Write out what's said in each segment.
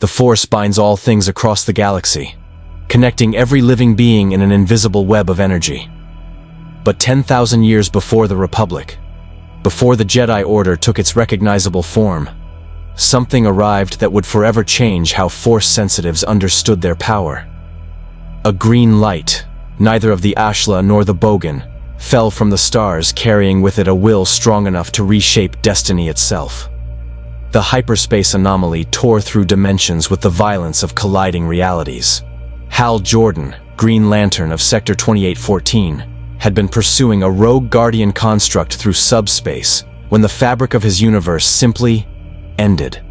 The Force binds all things across the galaxy, connecting every living being in an invisible web of energy. But 10,000 years before the Republic, before the Jedi Order took its recognizable form, something arrived that would forever change how Force sensitives understood their power. A green light, neither of the Ashla nor the Bogan, fell from the stars, carrying with it a will strong enough to reshape destiny itself. The hyperspace anomaly tore through dimensions with the violence of colliding realities. Hal Jordan, Green Lantern of Sector 2814, had been pursuing a rogue Guardian construct through subspace when the fabric of his universe simply ended.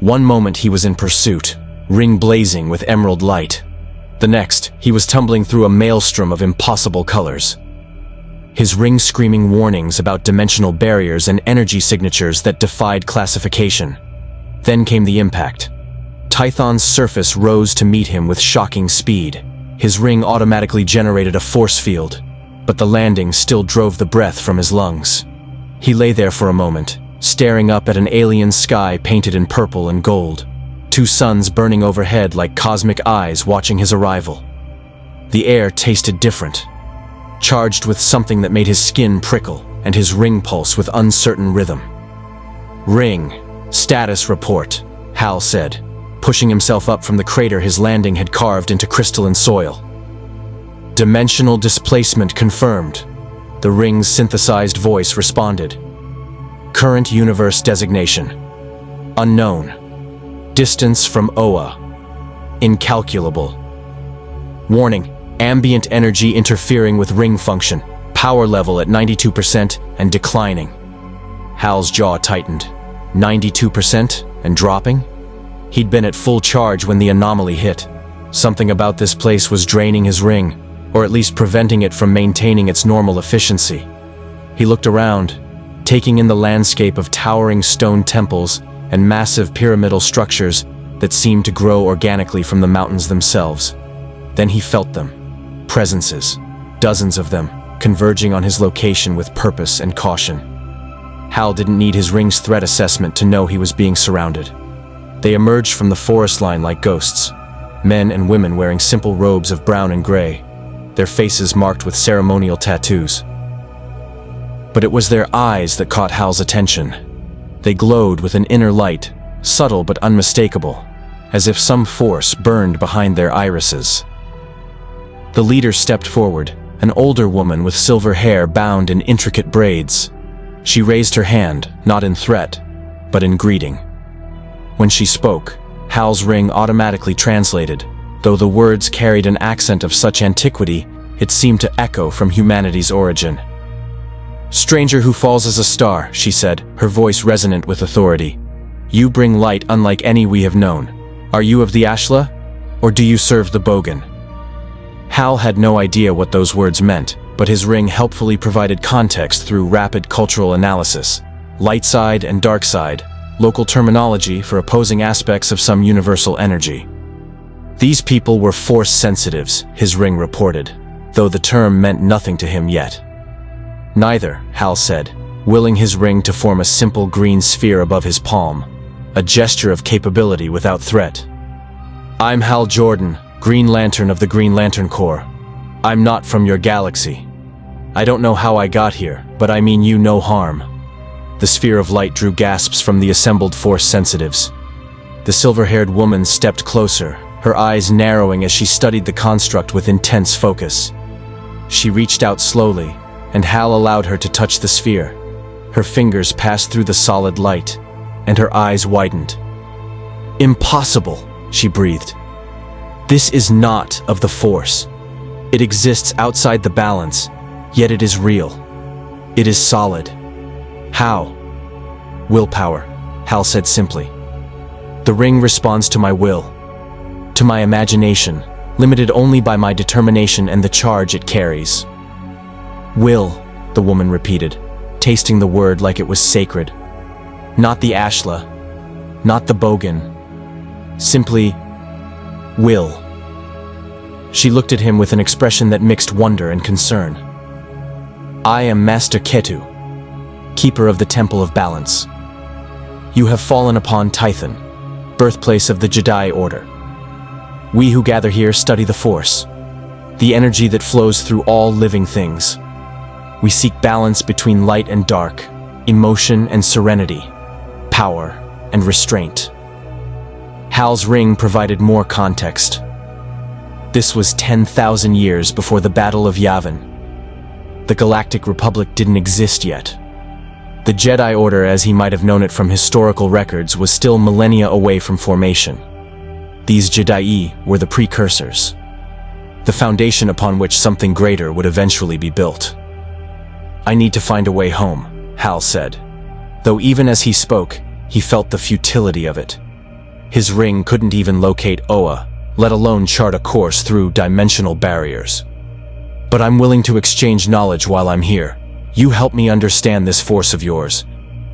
One moment he was in pursuit, ring blazing with emerald light. The next, he was tumbling through a maelstrom of impossible colors, his ring screaming warnings about dimensional barriers and energy signatures that defied classification. Then came the impact. Tython's surface rose to meet him with shocking speed. His ring automatically generated a force field, but the landing still drove the breath from his lungs. He lay there for a moment, staring up at an alien sky painted in purple and gold, two suns burning overhead like cosmic eyes watching his arrival. The air tasted different, charged with something that made his skin prickle and his ring pulse with uncertain rhythm. "Ring, status report," Hal said, pushing himself up from the crater his landing had carved into crystalline soil. "Dimensional displacement confirmed," the ring's synthesized voice responded. "Current universe designation: unknown. Distance from Oa: incalculable. Warning: ambient energy interfering with ring function. Power level at 92% and declining." Hal's jaw tightened. 92% and dropping? He'd been at full charge when the anomaly hit. Something about this place was draining his ring, or at least preventing it from maintaining its normal efficiency. He looked around, taking in the landscape of towering stone temples and massive pyramidal structures that seemed to grow organically from the mountains themselves. Then he felt them. Presences, dozens of them, converging on his location with purpose and caution. Hal didn't need his ring's threat assessment to know he was being surrounded. They emerged from the forest line like ghosts, men and women wearing simple robes of brown and gray, their faces marked with ceremonial tattoos. But it was their eyes that caught Hal's attention. They glowed with an inner light, subtle but unmistakable, as if some force burned behind their irises. The leader stepped forward, an older woman with silver hair bound in intricate braids. She raised her hand, not in threat, but in greeting. When she spoke, Hal's ring automatically translated. Though the words carried an accent of such antiquity, it seemed to echo from humanity's origin. "Stranger who falls as a star," she said, her voice resonant with authority. "You bring light unlike any we have known. Are you of the Ashla, or do you serve the Bogan?" Hal had no idea what those words meant, but his ring helpfully provided context through rapid cultural analysis. Light side and dark side, local terminology for opposing aspects of some universal energy. These people were force sensitives, his ring reported, though the term meant nothing to him yet. "Neither," Hal said, willing his ring to form a simple green sphere above his palm, a gesture of capability without threat. "I'm Hal Jordan, Green Lantern of the Green Lantern Corps. I'm not from your galaxy. I don't know how I got here, but I mean you no harm." The sphere of light drew gasps from the assembled force sensitives. The silver-haired woman stepped closer, her eyes narrowing as she studied the construct with intense focus. She reached out slowly, and Hal allowed her to touch the sphere. Her fingers passed through the solid light, and her eyes widened. "Impossible," she breathed. "This is not of the Force. It exists outside the balance, yet it is real. It is solid." "How?" "Willpower," Hal said simply. "The ring responds to my will, to my imagination, limited only by my determination and the charge it carries." "Will," the woman repeated, tasting the word like it was sacred. "Not the Ashla, not the Bogan. Simply, will." She looked at him with an expression that mixed wonder and concern. "I am Master Ketu, keeper of the Temple of Balance. You have fallen upon Tython, birthplace of the Jedi Order. We who gather here study the Force, the energy that flows through all living things. We seek balance between light and dark, emotion and serenity, power and restraint. Hal's ring provided more context. This was 10,000 years before the Battle of Yavin. The Galactic Republic didn't exist yet. The Jedi Order, as he might have known it from historical records, was still millennia away from formation. These Jedi were the precursors, the foundation upon which something greater would eventually be built. "I need to find a way home," Hal said, though even as he spoke, he felt the futility of it. His ring couldn't even locate Oa, let alone chart a course through dimensional barriers. "But I'm willing to exchange knowledge while I'm here. You help me understand this Force of yours.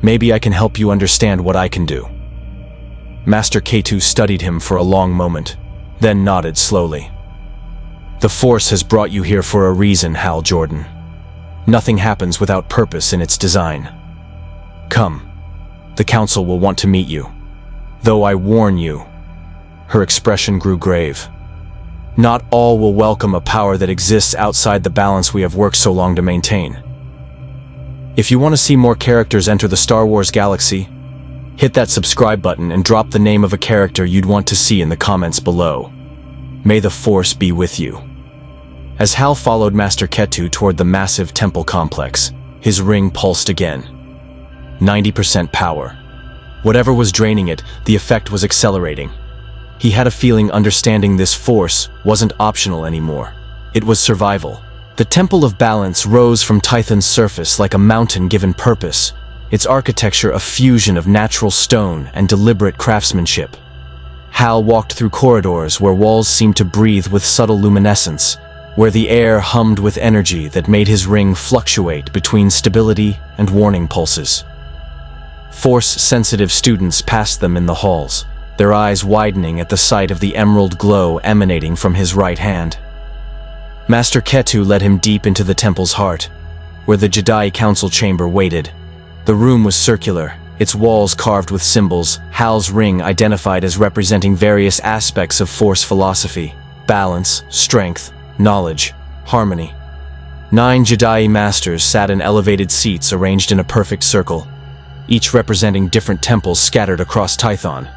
Maybe I can help you understand what I can do." Master K2 studied him for a long moment, then nodded slowly. "The Force has brought you here for a reason, Hal Jordan. Nothing happens without purpose in its design. Come, the Council will want to meet you. Though I warn you," her expression grew grave, "not all will welcome a power that exists outside the balance we have worked so long to maintain. If you want to see more characters enter the Star Wars galaxy, hit that subscribe button and drop the name of a character you'd want to see in the comments below. May the Force be with you." As Hal followed Master Ketu toward the massive temple complex, his ring pulsed again. 90% power. Whatever was draining it, the effect was accelerating. He had a feeling understanding this Force wasn't optional anymore. It was survival. The Temple of Balance rose from Tython's surface like a mountain given purpose, its architecture a fusion of natural stone and deliberate craftsmanship. Hal walked through corridors where walls seemed to breathe with subtle luminescence, where the air hummed with energy that made his ring fluctuate between stability and warning pulses. Force-sensitive students passed them in the halls, their eyes widening at the sight of the emerald glow emanating from his right hand. Master Ketu led him deep into the temple's heart, where the Jedi Council chamber waited. The room was circular, its walls carved with symbols, Hal's ring identified as representing various aspects of Force philosophy: balance, strength, knowledge, harmony. 9 Jedi Masters sat in elevated seats arranged in a perfect circle, each representing different temples scattered across Tython.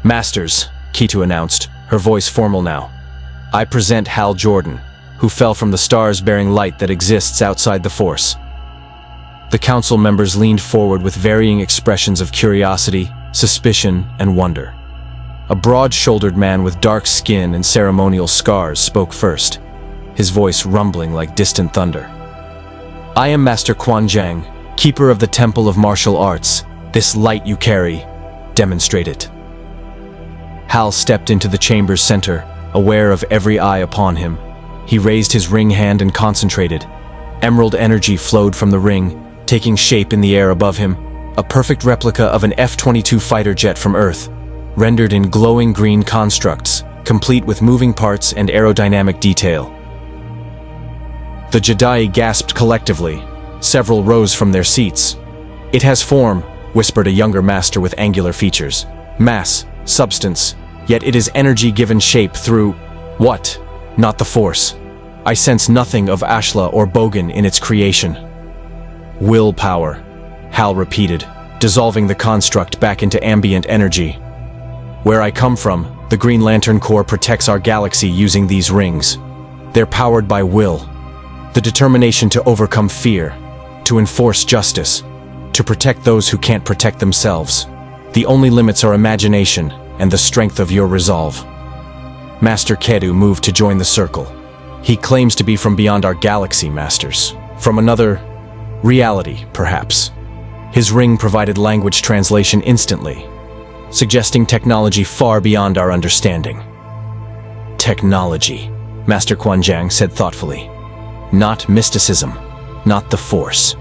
"Masters," Ketu announced, her voice formal now, "I present Hal Jordan, who fell from the stars bearing light that exists outside the Force." The council members leaned forward with varying expressions of curiosity, suspicion, and wonder. A broad-shouldered man with dark skin and ceremonial scars spoke first, his voice rumbling like distant thunder. "I am Master Quan Jiang, keeper of the Temple of Martial Arts. This light you carry, demonstrate it." Hal stepped into the chamber's center, aware of every eye upon him. He raised his ring hand and concentrated. Emerald energy flowed from the ring, taking shape in the air above him, a perfect replica of an F-22 fighter jet from Earth, rendered in glowing green constructs, complete with moving parts and aerodynamic detail. The Jedi gasped collectively. Several rose from their seats. "It has form," whispered a younger master with angular features. "Mass, substance, yet it is energy given shape through... what? Not the Force. I sense nothing of Ashla or Bogan in its creation." "Willpower," Hal repeated, dissolving the construct back into ambient energy. "Where I come from, the Green Lantern Corps protects our galaxy using these rings. They're powered by will, the determination to overcome fear, to enforce justice, to protect those who can't protect themselves. The only limits are imagination and the strength of your resolve." Master Kedu moved to join the circle. "He claims to be from beyond our galaxy, Masters. From another reality, perhaps." His ring provided language translation instantly, suggesting technology far beyond our understanding. "Technology," Master Quan Jiang said thoughtfully. "Not mysticism, not the Force.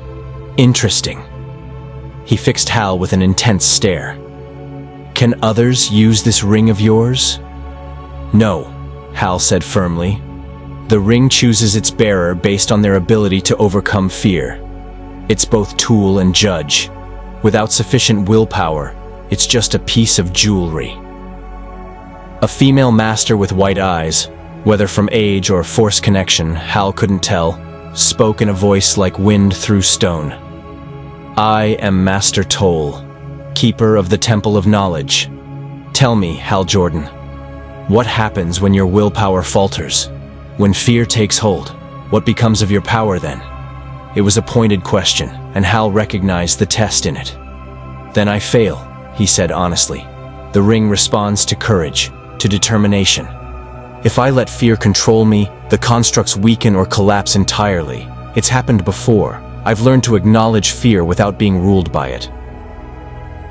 Interesting." He fixed Hal with an intense stare. "Can others use this ring of yours?" "No," Hal said firmly. "The ring chooses its bearer based on their ability to overcome fear. It's both tool and judge. Without sufficient willpower, It's just a piece of jewelry. A female master with white eyes, whether from age or force connection, Hal couldn't tell, spoke in a voice like wind through stone. I am Master Toll, keeper of the Temple of Knowledge. Tell me, Hal Jordan, what happens when your willpower falters? When fear takes hold, what becomes of your power then? It was a pointed question, and Hal recognized the test in it. Then I fail, he said honestly. The ring responds to courage, to determination. If I let fear control me, the constructs weaken or collapse entirely. It's happened before. I've learned to acknowledge fear without being ruled by it.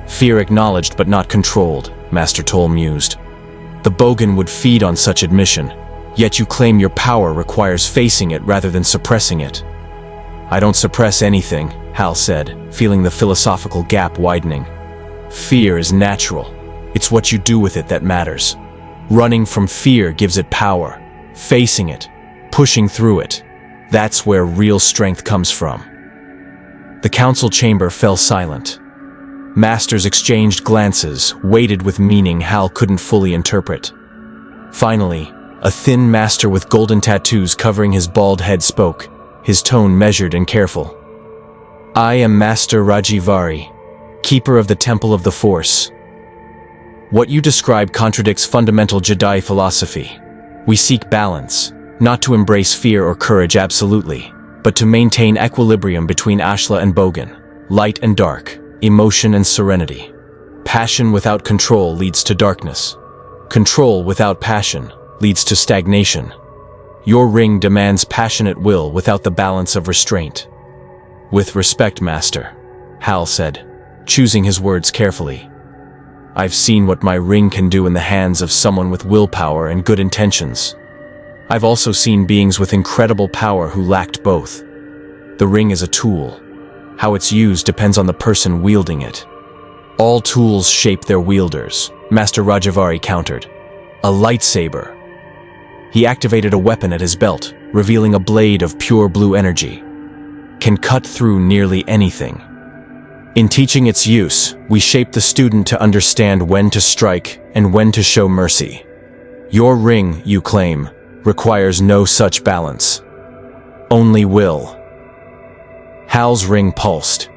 Fear acknowledged but not controlled, Master Toll mused. The Bogan would feed on such admission, yet you claim your power requires facing it rather than suppressing it. I don't suppress anything, Hal said, feeling the philosophical gap widening. Fear is natural. It's what you do with it that matters. Running from fear gives it power. Facing it, pushing through it, that's where real strength comes from. The council chamber fell silent. Masters exchanged glances, weighted with meaning Hal couldn't fully interpret. Finally, a thin master with golden tattoos covering his bald head spoke, his tone measured and careful. I am Master Rajivari, keeper of the Temple of the Force. What you describe contradicts fundamental Jedi philosophy. We seek balance, not to embrace fear or courage absolutely, but to maintain equilibrium between Ashla and Bogan, light and dark, emotion and serenity. Passion without control leads to darkness. Control without passion leads to stagnation. Your ring demands passionate will without the balance of restraint. With respect, Master, Hal said, choosing his words carefully. I've seen what my ring can do in the hands of someone with willpower and good intentions. I've also seen beings with incredible power who lacked both. The ring is a tool. How it's used depends on the person wielding it. All tools shape their wielders, Master Rajivari countered. A lightsaber. He activated a weapon at his belt, revealing a blade of pure blue energy. Can cut through nearly anything. In teaching its use, we shape the student to understand when to strike and when to show mercy. Your ring, you claim, requires no such balance. Only will. Hal's ring pulsed.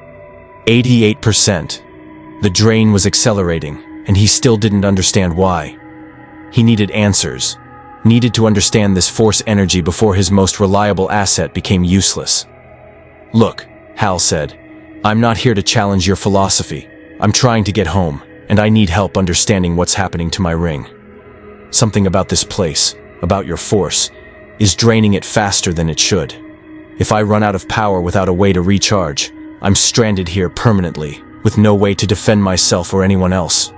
88%. The drain was accelerating, and he still didn't understand why. He needed answers. Needed to understand this force energy before his most reliable asset became useless. Look, Hal said, I'm not here to challenge your philosophy. I'm trying to get home, and I need help understanding what's happening to my ring. Something about this place, about your force, is draining it faster than it should. If I run out of power without a way to recharge, I'm stranded here permanently, with no way to defend myself or anyone else.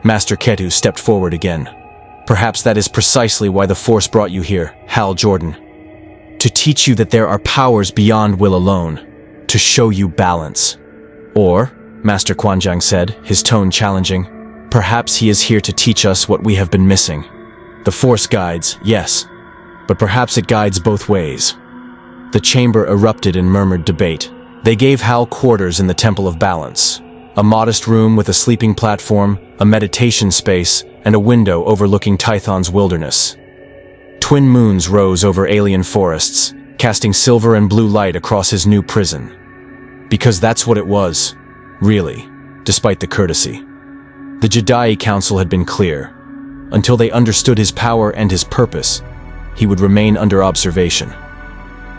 Master Ketu stepped forward again. Perhaps that is precisely why the Force brought you here, Hal Jordan. To teach you that there are powers beyond will alone. To show you balance. Or, Master Quanjiang said, his tone challenging, perhaps he is here to teach us what we have been missing. The Force guides, yes, but perhaps it guides both ways. The chamber erupted in murmured debate. They gave Hal quarters in the Temple of Balance. A modest room with a sleeping platform, a meditation space, and a window overlooking Tython's wilderness. Twin moons rose over alien forests, casting silver and blue light across his new prison. Because that's what it was, really, despite the courtesy. The Jedi Council had been clear. Until they understood his power and his purpose, he would remain under observation.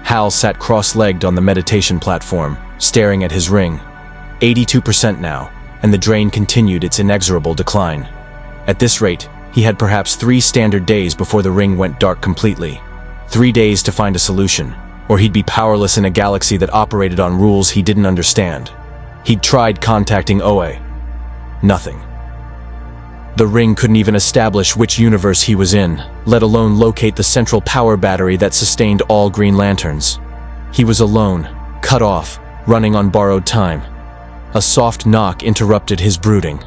Hal sat cross-legged on the meditation platform, staring at his ring. 82% now, and the drain continued its inexorable decline. At this rate, he had perhaps 3 standard days before the ring went dark completely. 3 days to find a solution, or he'd be powerless in a galaxy that operated on rules he didn't understand. He'd tried contacting Oe. Nothing. The ring couldn't even establish which universe he was in, let alone locate the central power battery that sustained all Green Lanterns. He was alone, cut off, running on borrowed time. A soft knock interrupted his brooding.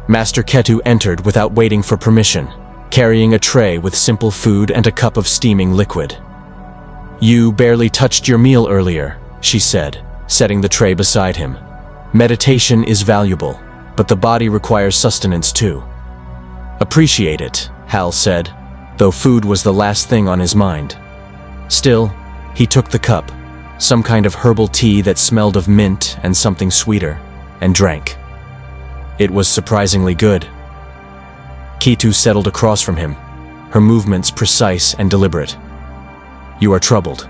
Master Ketu entered without waiting for permission, carrying a tray with simple food and a cup of steaming liquid. You barely touched your meal earlier, she said, setting the tray beside him. Meditation is valuable, but the body requires sustenance too. Appreciate it, Hal said, though food was the last thing on his mind. Still, he took the cup, some kind of herbal tea that smelled of mint and something sweeter, and drank. It was surprisingly good. Ketu settled across from him, her movements precise and deliberate. You are troubled.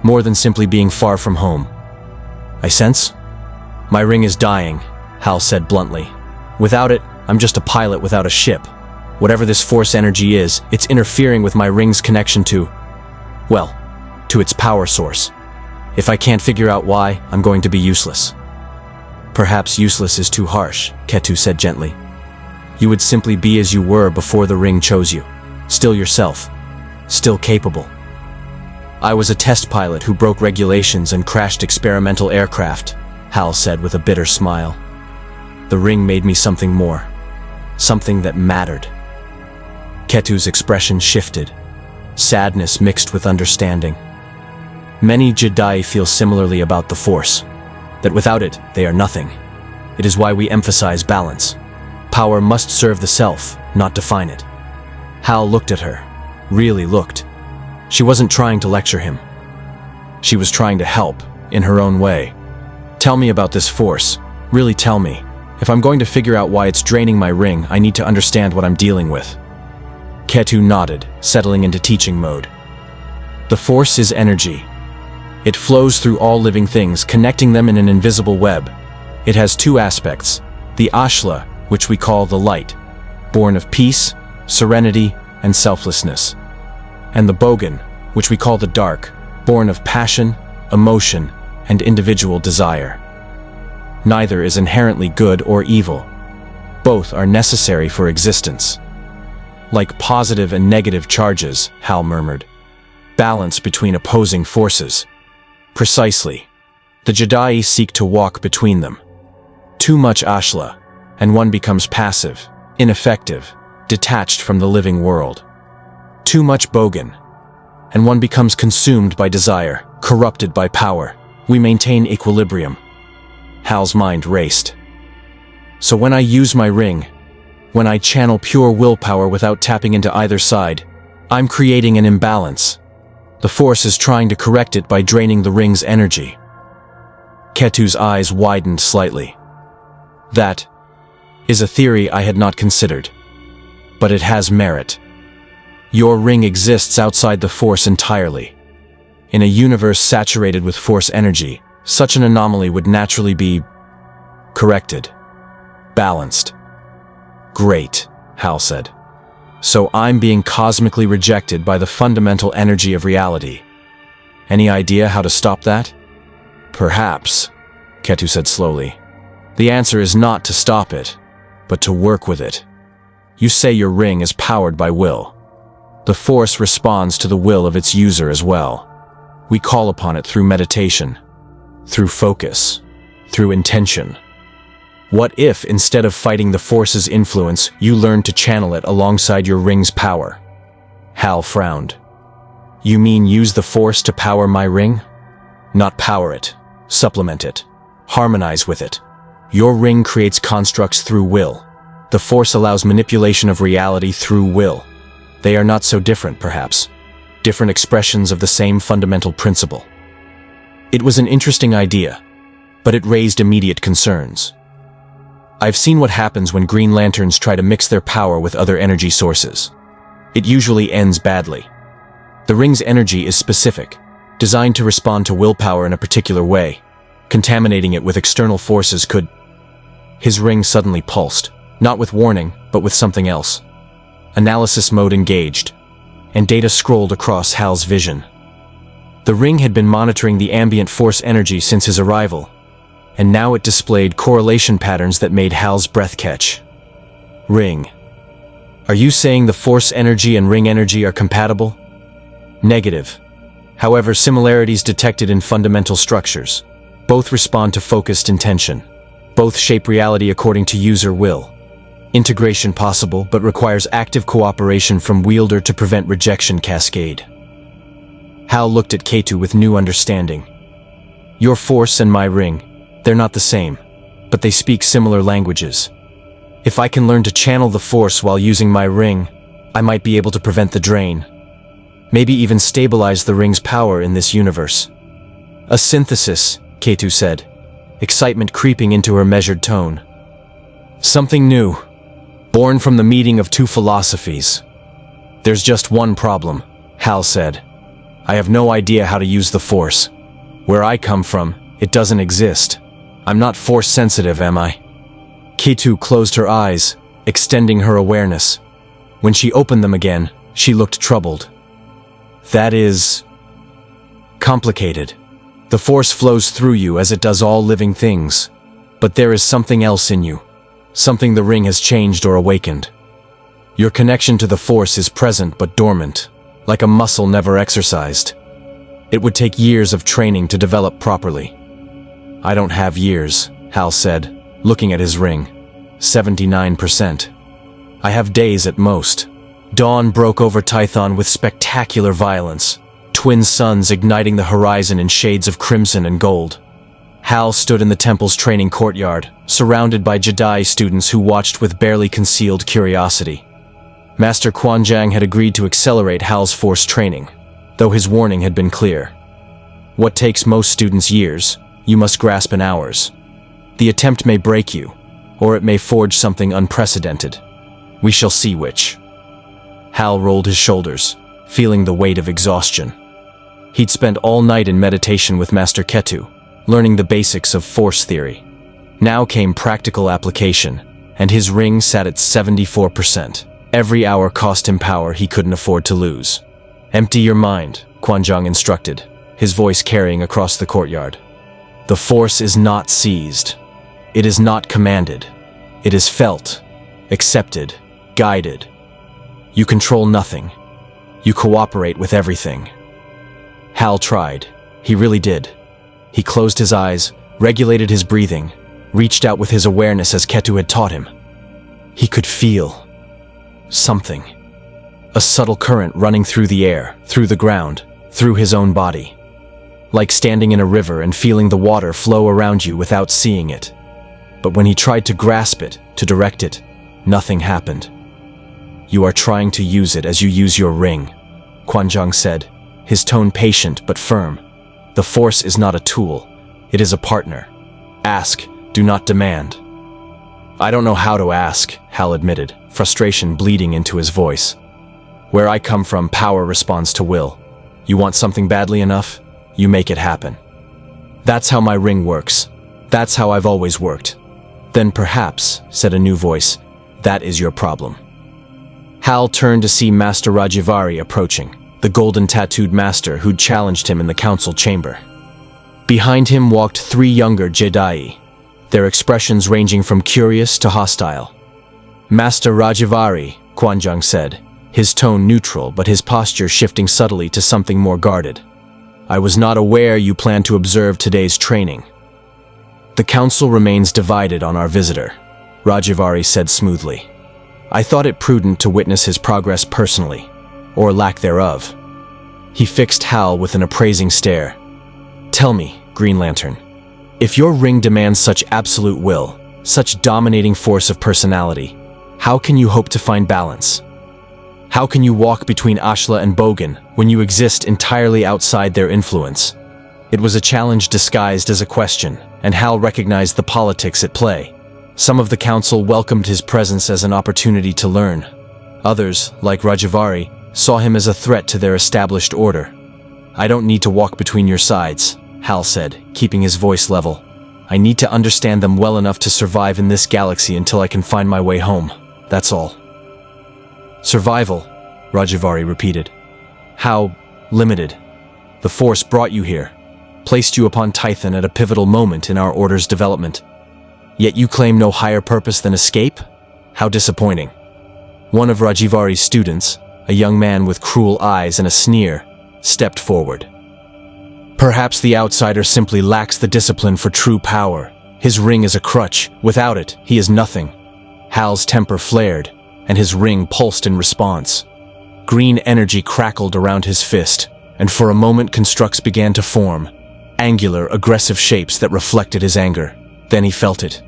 More than simply being far from home. I sense? My ring is dying, Hal said bluntly. Without it, I'm just a pilot without a ship. Whatever this force energy is, it's interfering with my ring's connection to its power source. If I can't figure out why, I'm going to be useless. Perhaps useless is too harsh, Ketu said gently. You would simply be as you were before the ring chose you. Still yourself. Still capable. I was a test pilot who broke regulations and crashed experimental aircraft, Hal said with a bitter smile. The ring made me something more. Something that mattered. Ketu's expression shifted, sadness mixed with understanding. Many Jedi feel similarly about the Force, that without it, they are nothing. It is why we emphasize balance. Power must serve the self, not define it. Hal looked at her, really looked. She wasn't trying to lecture him. She was trying to help, in her own way. Tell me about this Force. Really tell me. If I'm going to figure out why it's draining my ring, I need to understand what I'm dealing with. Ketu nodded, settling into teaching mode. The Force is energy. It flows through all living things, connecting them in an invisible web. It has two aspects, the Ashla, which we call the light, born of peace, serenity, and selflessness, and the Bogan, which we call the dark, born of passion, emotion, and individual desire. Neither is inherently good or evil. Both are necessary for existence. Like positive and negative charges, Hal murmured. Balance between opposing forces. Precisely. The Jedi seek to walk between them. Too much Ashla, and one becomes passive, ineffective, detached from the living world. Too much Bogan, and one becomes consumed by desire, corrupted by power. We maintain equilibrium. Hal's mind raced. So when I use my ring, when I channel pure willpower without tapping into either side, I'm creating an imbalance. The Force is trying to correct it by draining the ring's energy. Ketu's eyes widened slightly. That is a theory I had not considered. But it has merit. Your ring exists outside the Force entirely. In a universe saturated with Force energy, such an anomaly would naturally be corrected, balanced. Great, Hal said. So I'm being cosmically rejected by the fundamental energy of reality. Any idea how to stop that? Perhaps, Ketu said slowly. The answer is not to stop it, but to work with it. You say your ring is powered by will. The Force responds to the will of its user as well. We call upon it through meditation, through focus, through intention. What if, instead of fighting the Force's influence, you learned to channel it alongside your ring's power? Hal frowned. You mean use the Force to power my ring? Not power it, supplement it, harmonize with it. Your ring creates constructs through will. The Force allows manipulation of reality through will. They are not so different, perhaps. Different expressions of the same fundamental principle. It was an interesting idea, but it raised immediate concerns. I've seen what happens when Green Lanterns try to mix their power with other energy sources. It usually ends badly. The ring's energy is specific, designed to respond to willpower in a particular way. Contaminating it with external forces could... His ring suddenly pulsed, not with warning, but with something else. Analysis mode engaged, and data scrolled across Hal's vision. The ring had been monitoring the ambient Force energy since his arrival, and now it displayed correlation patterns that made Hal's breath catch. Ring. Are you saying the Force energy and ring energy are compatible? Negative. However, similarities detected in fundamental structures. Both respond to focused intention. Both shape reality according to user will. Integration possible, but requires active cooperation from wielder to prevent rejection cascade. Hal looked at Ketu with new understanding. Your Force and my ring, they're not the same. but they speak similar languages. If I can learn to channel the Force while using my ring, I might be able to prevent the drain. Maybe even stabilize the ring's power in this universe. A synthesis, Ketu said, excitement creeping into her measured tone. Something new, born from the meeting of two philosophies. There's just one problem, Hal said. I have no idea how to use the Force. Where I come from, it doesn't exist. I'm not Force sensitive, am I? Ketu closed her eyes, extending her awareness. When she opened them again, she looked troubled. That is complicated. The Force flows through you as it does all living things. But there is something else in you. Something the ring has changed or awakened. Your connection to the Force is present but dormant, like a muscle never exercised. It would take years of training to develop properly. I don't have years, Hal said, looking at his ring. 79%. I have days at most. Dawn broke over Tython with spectacular violence, twin suns igniting the horizon in shades of crimson and gold. Hal stood in the temple's training courtyard, surrounded by Jedi students who watched with barely concealed curiosity. Master Quan Jiang had agreed to accelerate Hal's Force training, though his warning had been clear. What takes most students years, you must grasp in hours. The attempt may break you, or it may forge something unprecedented. We shall see which. Hal rolled his shoulders, feeling the weight of exhaustion. He'd spent all night in meditation with Master Ketu, learning the basics of Force theory. Now came practical application, and his ring sat at 74%. Every hour cost him power he couldn't afford to lose. Empty your mind, Quan Jiang instructed, his voice carrying across the courtyard. The Force is not seized. It is not commanded. It is felt, accepted, guided. You control nothing. You cooperate with everything. Hal tried. He really did. He closed his eyes, regulated his breathing, reached out with his awareness as Ketu had taught him. He could feel something. A subtle current running through the air, through the ground, through his own body. Like standing in a river and feeling the water flow around you without seeing it. But when he tried to grasp it, to direct it, nothing happened. You are trying to use it as you use your ring, Quan Jiang said, his tone patient but firm. The Force is not a tool, it is a partner. Ask, do not demand. I don't know how to ask, Hal admitted, frustration bleeding into his voice. Where I come from, power responds to will. You want something badly enough, you make it happen. That's how my ring works. That's how I've always worked. Then perhaps, said a new voice, that is your problem. Hal turned to see Master Rajivari approaching, the golden-tattooed master who'd challenged him in the council chamber. Behind him walked three younger Jedi, their expressions ranging from curious to hostile. Master Rajivari, Quan Jiang said, his tone neutral but his posture shifting subtly to something more guarded. I was not aware you planned to observe today's training. The council remains divided on our visitor, Rajivari said smoothly. I thought it prudent to witness his progress personally, or lack thereof. He fixed Hal with an appraising stare. Tell me, Green Lantern, if your ring demands such absolute will, such dominating force of personality, how can you hope to find balance? How can you walk between Ashla and Bogan when you exist entirely outside their influence? It was a challenge disguised as a question, and Hal recognized the politics at play. Some of the council welcomed his presence as an opportunity to learn. Others, like Rajivari, saw him as a threat to their established order. I don't need to walk between your sides, Hal said, keeping his voice level. I need to understand them well enough to survive in this galaxy until I can find my way home. That's all. Survival, Rajivari repeated. How limited? The Force brought you here, placed you upon Tython at a pivotal moment in our order's development. Yet you claim no higher purpose than escape? How disappointing. One of Rajivari's students, a young man with cruel eyes and a sneer, stepped forward. Perhaps the outsider simply lacks the discipline for true power. His ring is a crutch. Without it, he is nothing. Hal's temper flared, and his ring pulsed in response. Green energy crackled around his fist, and for a moment constructs began to form, angular, aggressive shapes that reflected his anger. Then he felt it.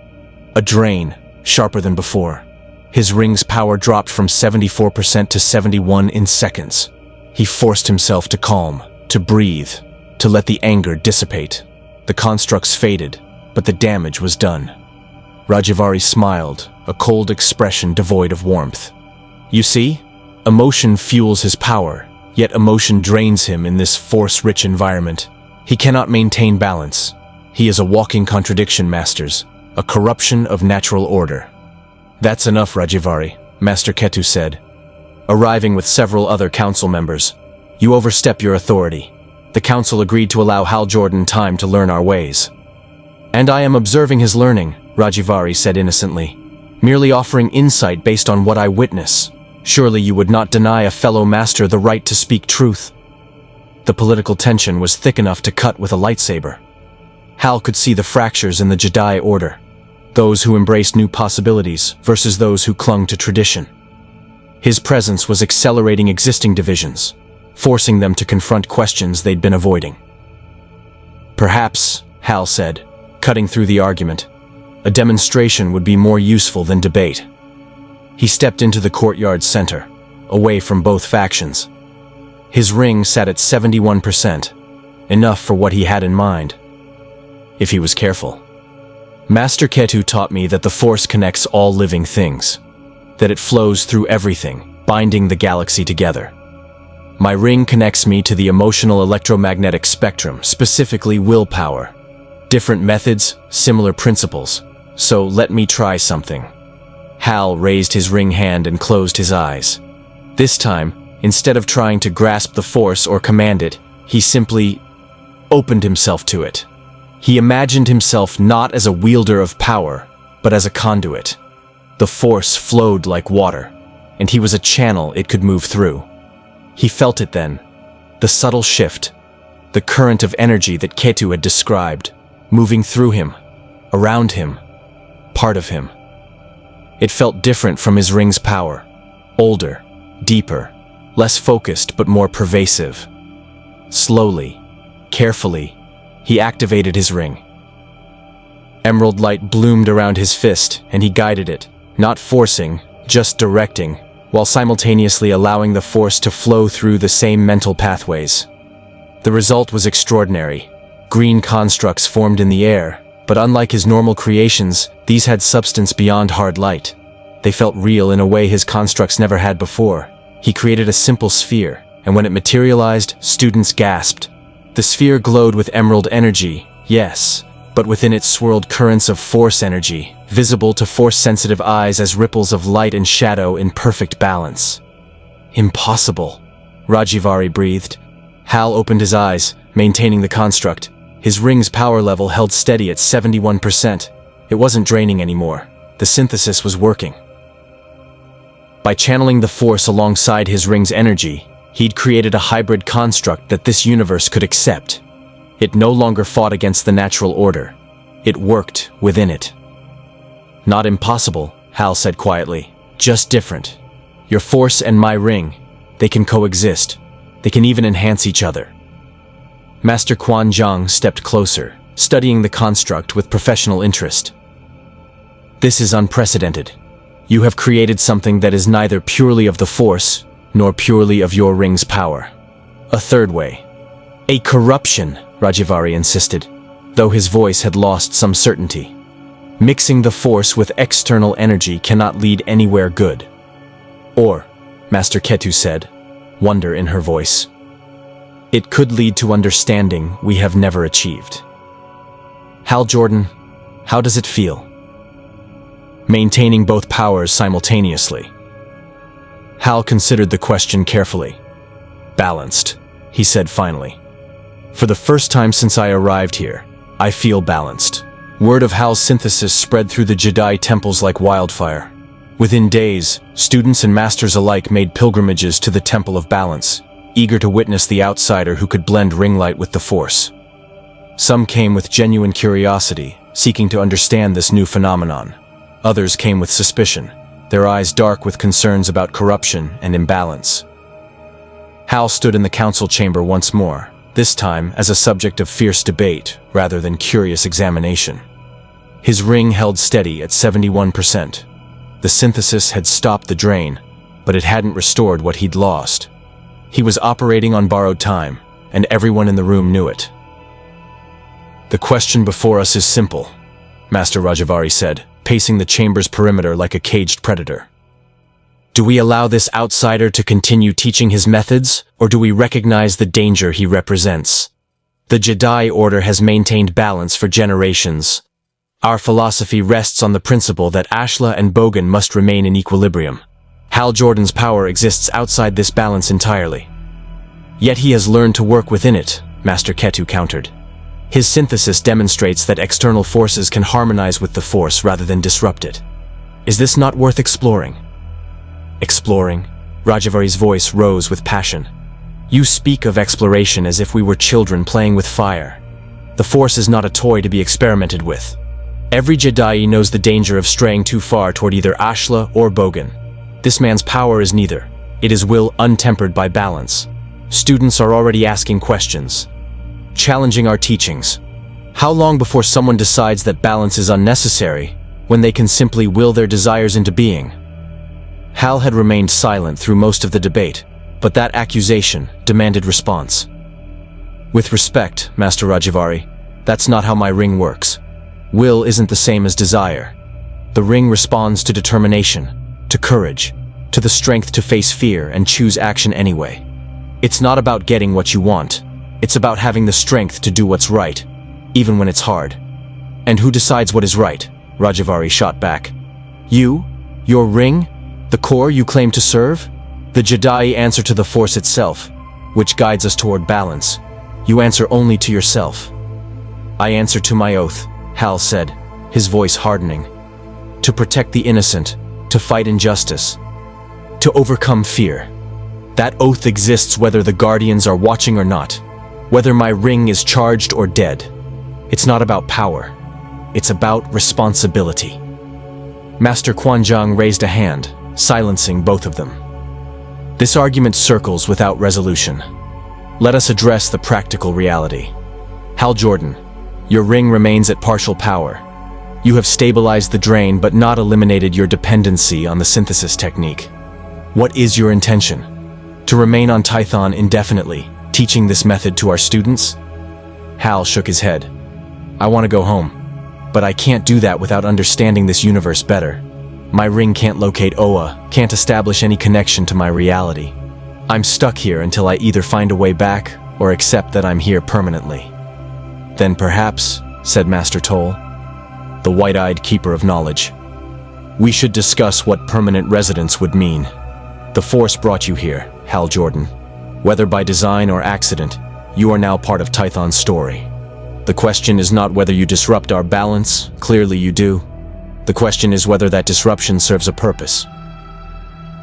A drain, sharper than before. His ring's power dropped from 74% to 71% in seconds. He forced himself to calm, to breathe, to let the anger dissipate. The constructs faded, but the damage was done. Rajivary smiled, a cold expression devoid of warmth. You see, emotion fuels his power, yet emotion drains him in this force-rich environment. He cannot maintain balance. He is a walking contradiction, masters, a corruption of natural order. That's enough, Rajivary, Master Ketu said, arriving with several other council members. You overstep your authority. The council agreed to allow Hal Jordan time to learn our ways. And I am observing his learning, Rajivary said innocently, merely offering insight based on what I witness. Surely you would not deny a fellow master the right to speak truth. The political tension was thick enough to cut with a lightsaber. Hal could see the fractures in the Jedi Order, those who embraced new possibilities versus those who clung to tradition. His presence was accelerating existing divisions, forcing them to confront questions they'd been avoiding. Perhaps, Hal said, cutting through the argument, a demonstration would be more useful than debate. He stepped into the courtyard's center, away from both factions. His ring sat at 71%, enough for what he had in mind, if he was careful. Master Ketu taught me that the Force connects all living things, that it flows through everything, binding the galaxy together. My ring connects me to the emotional electromagnetic spectrum, specifically willpower. Different methods, similar principles, so let me try something. Hal raised his ring hand and closed his eyes. This time, instead of trying to grasp the Force or command it, he simply opened himself to it. He imagined himself not as a wielder of power, but as a conduit. The Force flowed like water, and he was a channel it could move through. He felt it then, the subtle shift, the current of energy that Ketu had described, moving through him, around him, part of him. It felt different from his ring's power, older, deeper, less focused but more pervasive. Slowly, carefully, he activated his ring. Emerald light bloomed around his fist, and he guided it, not forcing, just directing, while simultaneously allowing the Force to flow through the same mental pathways. The result was extraordinary. Green constructs formed in the air, but unlike his normal creations, these had substance beyond hard light. They felt real in a way his constructs never had before. He created a simple sphere, and when it materialized, students gasped. The sphere glowed with emerald energy, yes, but within it swirled currents of Force energy, visible to Force-sensitive eyes as ripples of light and shadow in perfect balance. Impossible, Rajivary breathed. Hal opened his eyes, maintaining the construct. His ring's power level held steady at 71%. It wasn't draining anymore. The synthesis was working. By channeling the Force alongside his ring's energy, he'd created a hybrid construct that this universe could accept. It no longer fought against the natural order. It worked within it. Not impossible, Hal said quietly. Just different. Your Force and my ring, they can coexist. They can even enhance each other. Master Quan Zhang stepped closer, studying the construct with professional interest. This is unprecedented. You have created something that is neither purely of the Force, nor purely of your ring's power. A third way. A corruption, Rajivary insisted, though his voice had lost some certainty. Mixing the Force with external energy cannot lead anywhere good. Or, Master Ketu said, wonder in her voice, it could lead to understanding we have never achieved. Hal Jordan, how does it feel? Maintaining both powers simultaneously. Hal considered the question carefully. Balanced, he said finally. For the first time since I arrived here, I feel balanced. Word of Hal's synthesis spread through the Jedi temples like wildfire. Within days, students and masters alike made pilgrimages to the Temple of Balance, eager to witness the outsider who could blend ring light with the Force. Some came with genuine curiosity, seeking to understand this new phenomenon. Others came with suspicion, their eyes dark with concerns about corruption and imbalance. Hal stood in the council chamber once more, this time as a subject of fierce debate rather than curious examination. His ring held steady at 71%. The synthesis had stopped the drain, but it hadn't restored what he'd lost. He was operating on borrowed time, and everyone in the room knew it. "The question before us is simple," Master Rajavari said, pacing the chamber's perimeter like a caged predator. "Do we allow this outsider to continue teaching his methods, or do we recognize the danger he represents? The Jedi Order has maintained balance for generations. Our philosophy rests on the principle that Ashla and Bogan must remain in equilibrium. Hal Jordan's power exists outside this balance entirely. Yet he has learned to work within it," Master Ketu countered. "His synthesis demonstrates that external forces can harmonize with the Force rather than disrupt it. Is this not worth exploring?" "Exploring?" Rajavari's voice rose with passion. "You speak of exploration as if we were children playing with fire. The Force is not a toy to be experimented with. Every Jedi knows the danger of straying too far toward either Ashla or Bogan. This man's power is neither. It is will untempered by balance. Students are already asking questions, challenging our teachings. How long before someone decides that balance is unnecessary, when they can simply will their desires into being?" Hal had remained silent through most of the debate, but that accusation demanded response. "With respect, Master Rajavari, that's not how my ring works. Will isn't the same as desire. The ring responds to determination, to courage, to the strength to face fear and choose action anyway. It's not about getting what you want. It's about having the strength to do what's right, even when it's hard." "And who decides what is right?" Rajavari shot back. "You? Your ring? The core you claim to serve? The Jedi answer to the Force itself, which guides us toward balance. You answer only to yourself." "I answer to my oath," Hal said, his voice hardening. "To protect the innocent, to fight injustice, to overcome fear. That oath exists whether the Guardians are watching or not, whether my ring is charged or dead. It's not about power. It's about responsibility." Master Quanzhang raised a hand, silencing both of them. "This argument circles without resolution. Let us address the practical reality. Hal Jordan, your ring remains at partial power. You have stabilized the drain but not eliminated your dependency on the synthesis technique. What is your intention? To remain on Tython indefinitely, teaching this method to our students?" Hal shook his head. "I want to go home, but I can't do that without understanding this universe better. My ring can't locate Oa, can't establish any connection to my reality. I'm stuck here until I either find a way back or accept that I'm here permanently." "Then perhaps," said Master Toll, the white-eyed keeper of knowledge, "we should discuss what permanent residence would mean. The Force brought you here, Hal Jordan. Whether by design or accident, you are now part of Tython's story. The question is not whether you disrupt our balance, clearly you do. The question is whether that disruption serves a purpose."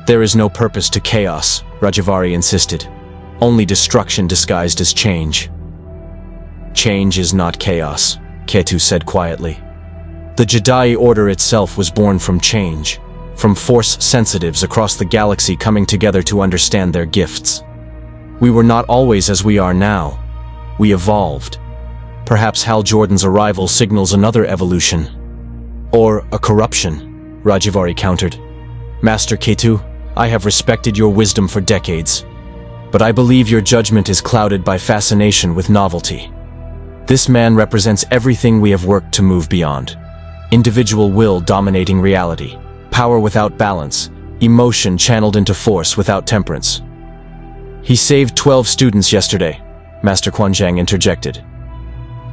"There is no purpose to chaos," Rajavari insisted. "Only destruction disguised as change." "Change is not chaos," Ketu said quietly. "The Jedi Order itself was born from change, from Force sensitives across the galaxy coming together to understand their gifts. We were not always as we are now. We evolved. Perhaps Hal Jordan's arrival signals another evolution. Or a corruption," Rajavari countered. "Master Ketu, I have respected your wisdom for decades, but I believe your judgment is clouded by fascination with novelty. This man represents everything we have worked to move beyond. Individual will dominating reality, power without balance, emotion channeled into force without temperance." "He saved 12 students yesterday," Master Quanzhang interjected.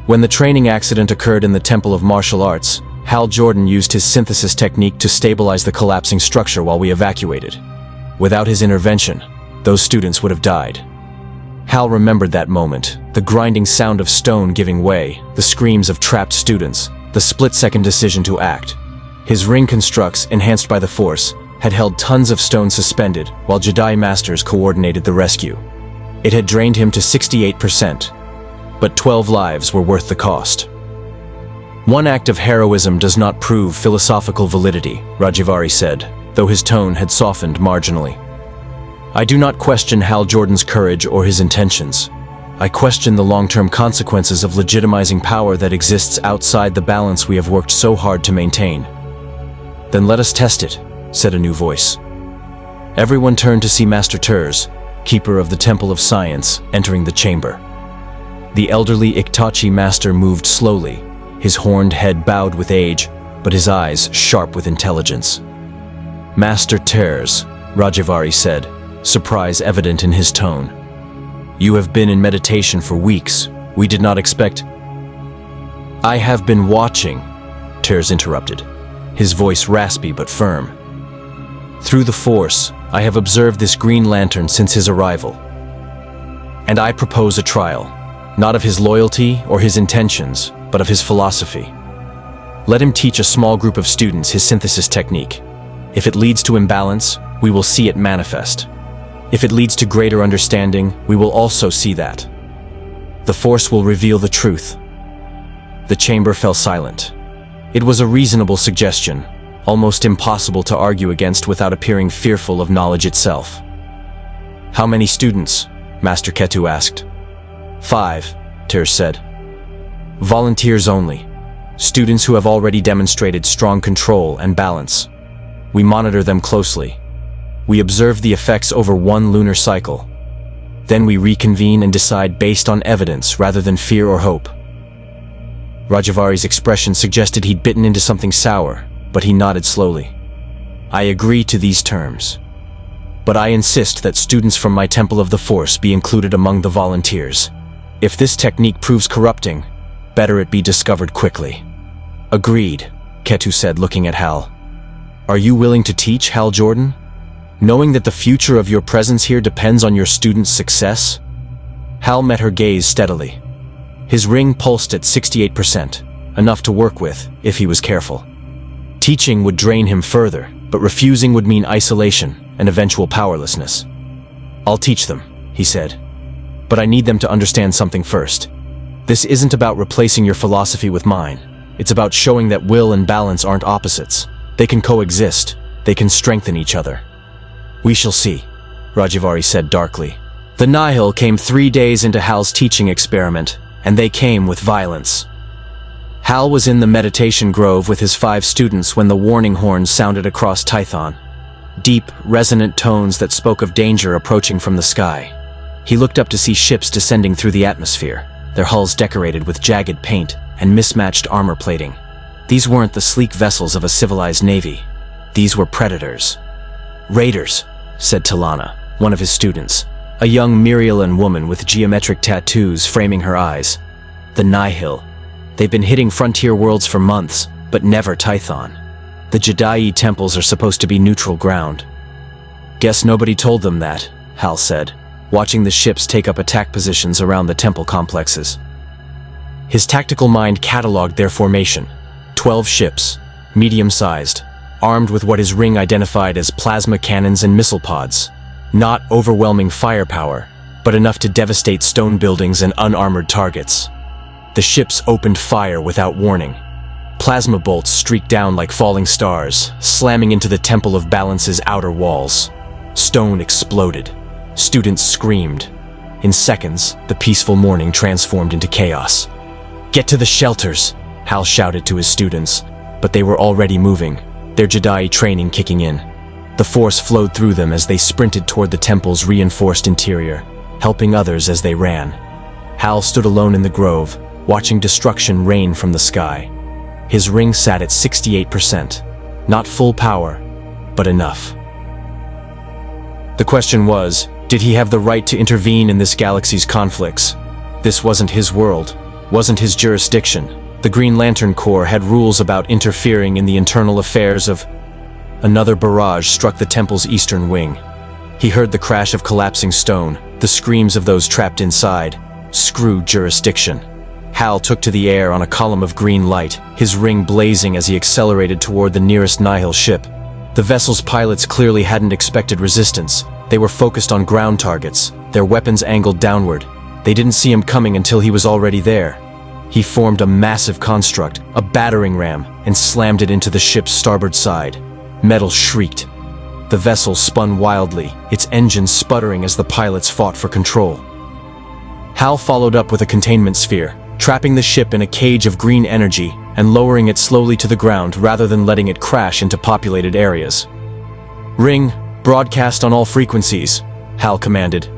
"When the training accident occurred in the Temple of Martial Arts, Hal Jordan used his synthesis technique to stabilize the collapsing structure while we evacuated. Without his intervention, those students would have died." Hal remembered that moment, the grinding sound of stone giving way, the screams of trapped students, the split-second decision to act. His ring constructs, enhanced by the Force, had held tons of stone suspended while Jedi Masters coordinated the rescue. It had drained him to 68%, but 12 lives were worth the cost. "One act of heroism does not prove philosophical validity," Rajavari said, though his tone had softened marginally. "I do not question Hal Jordan's courage or his intentions. I question the long-term consequences of legitimizing power that exists outside the balance we have worked so hard to maintain. Then let us test it, said a new voice. Everyone turned to see Master Turs, keeper of the Temple of Science, entering the chamber. The elderly Iktachi master moved slowly, his horned head bowed with age, but his eyes sharp with intelligence. Master Turs, Rajavari said, surprise evident in his tone. You have been in meditation for weeks. We did not expect... I have been watching, Turs interrupted, his voice raspy but firm. Through the Force, I have observed this Green Lantern since his arrival. And I propose a trial, not of his loyalty or his intentions, but of his philosophy. Let him teach a small group of students his synthesis technique. If it leads to imbalance, we will see it manifest. If it leads to greater understanding, we will also see that. The Force will reveal the truth. The chamber fell silent. It was a reasonable suggestion, almost impossible to argue against without appearing fearful of knowledge itself. How many students? Master Ketu asked. 5, Turs said. Volunteers only. Students who have already demonstrated strong control and balance. We monitor them closely. We observe the effects over 1 lunar cycle. Then we reconvene and decide based on evidence rather than fear or hope. Rajavari's expression suggested he'd bitten into something sour, but he nodded slowly. I agree to these terms. But I insist that students from my Temple of the Force be included among the volunteers. If this technique proves corrupting, better it be discovered quickly. Agreed, Ketu said, looking at Hal. Are you willing to teach, Hal Jordan? Knowing that the future of your presence here depends on your students' success? Hal met her gaze steadily. His ring pulsed at 68%, enough to work with if he was careful. Teaching would drain him further, but refusing would mean isolation and eventual powerlessness. I'll teach them, he said. But I need them to understand something first. This isn't about replacing your philosophy with mine. It's about showing that will and balance aren't opposites. They can coexist. They can strengthen each other. We shall see, Rajavari said darkly. The Nihil came 3 days into Hal's teaching experiment, and they came with violence. Hal was in the meditation grove with his 5 students when the warning horns sounded across Tython. Deep, resonant tones that spoke of danger approaching from the sky. He looked up to see ships descending through the atmosphere, their hulls decorated with jagged paint and mismatched armor plating. These weren't the sleek vessels of a civilized navy. These were predators. Raiders, said Talana, one of his students, a young Mirialan woman with geometric tattoos framing her eyes. The Nihil. They've been hitting frontier worlds for months, but never Tython. The Jedi temples are supposed to be neutral ground. Guess nobody told them that, Hal said, watching the ships take up attack positions around the temple complexes. His tactical mind cataloged their formation. 12 ships, medium-sized, armed with what his ring identified as plasma cannons and missile pods. Not overwhelming firepower, but enough to devastate stone buildings and unarmored targets. The ships opened fire without warning. Plasma bolts streaked down like falling stars, slamming into the Temple of Balance's outer walls. Stone exploded. Students screamed. In seconds, the peaceful morning transformed into chaos. Get to the shelters, Hal shouted to his students, but they were already moving, their Jedi training kicking in. The Force flowed through them as they sprinted toward the temple's reinforced interior, helping others as they ran. Hal stood alone in the grove, watching destruction rain from the sky. His ring sat at 68%. Not full power, but enough. The question was, did he have the right to intervene in this galaxy's conflicts? This wasn't his world, wasn't his jurisdiction. The Green Lantern Corps had rules about interfering in the internal affairs of... Another barrage struck the temple's eastern wing. He heard the crash of collapsing stone, the screams of those trapped inside. Screw jurisdiction. Hal took to the air on a column of green light, his ring blazing as he accelerated toward the nearest Nihil ship. The vessel's pilots clearly hadn't expected resistance. They were focused on ground targets, their weapons angled downward. They didn't see him coming until he was already there. He formed a massive construct, a battering ram, and slammed it into the ship's starboard side. Metal shrieked. The vessel spun wildly, its engines sputtering as the pilots fought for control. Hal followed up with a containment sphere, trapping the ship in a cage of green energy and lowering it slowly to the ground rather than letting it crash into populated areas. "Ring, broadcast on all frequencies," Hal commanded.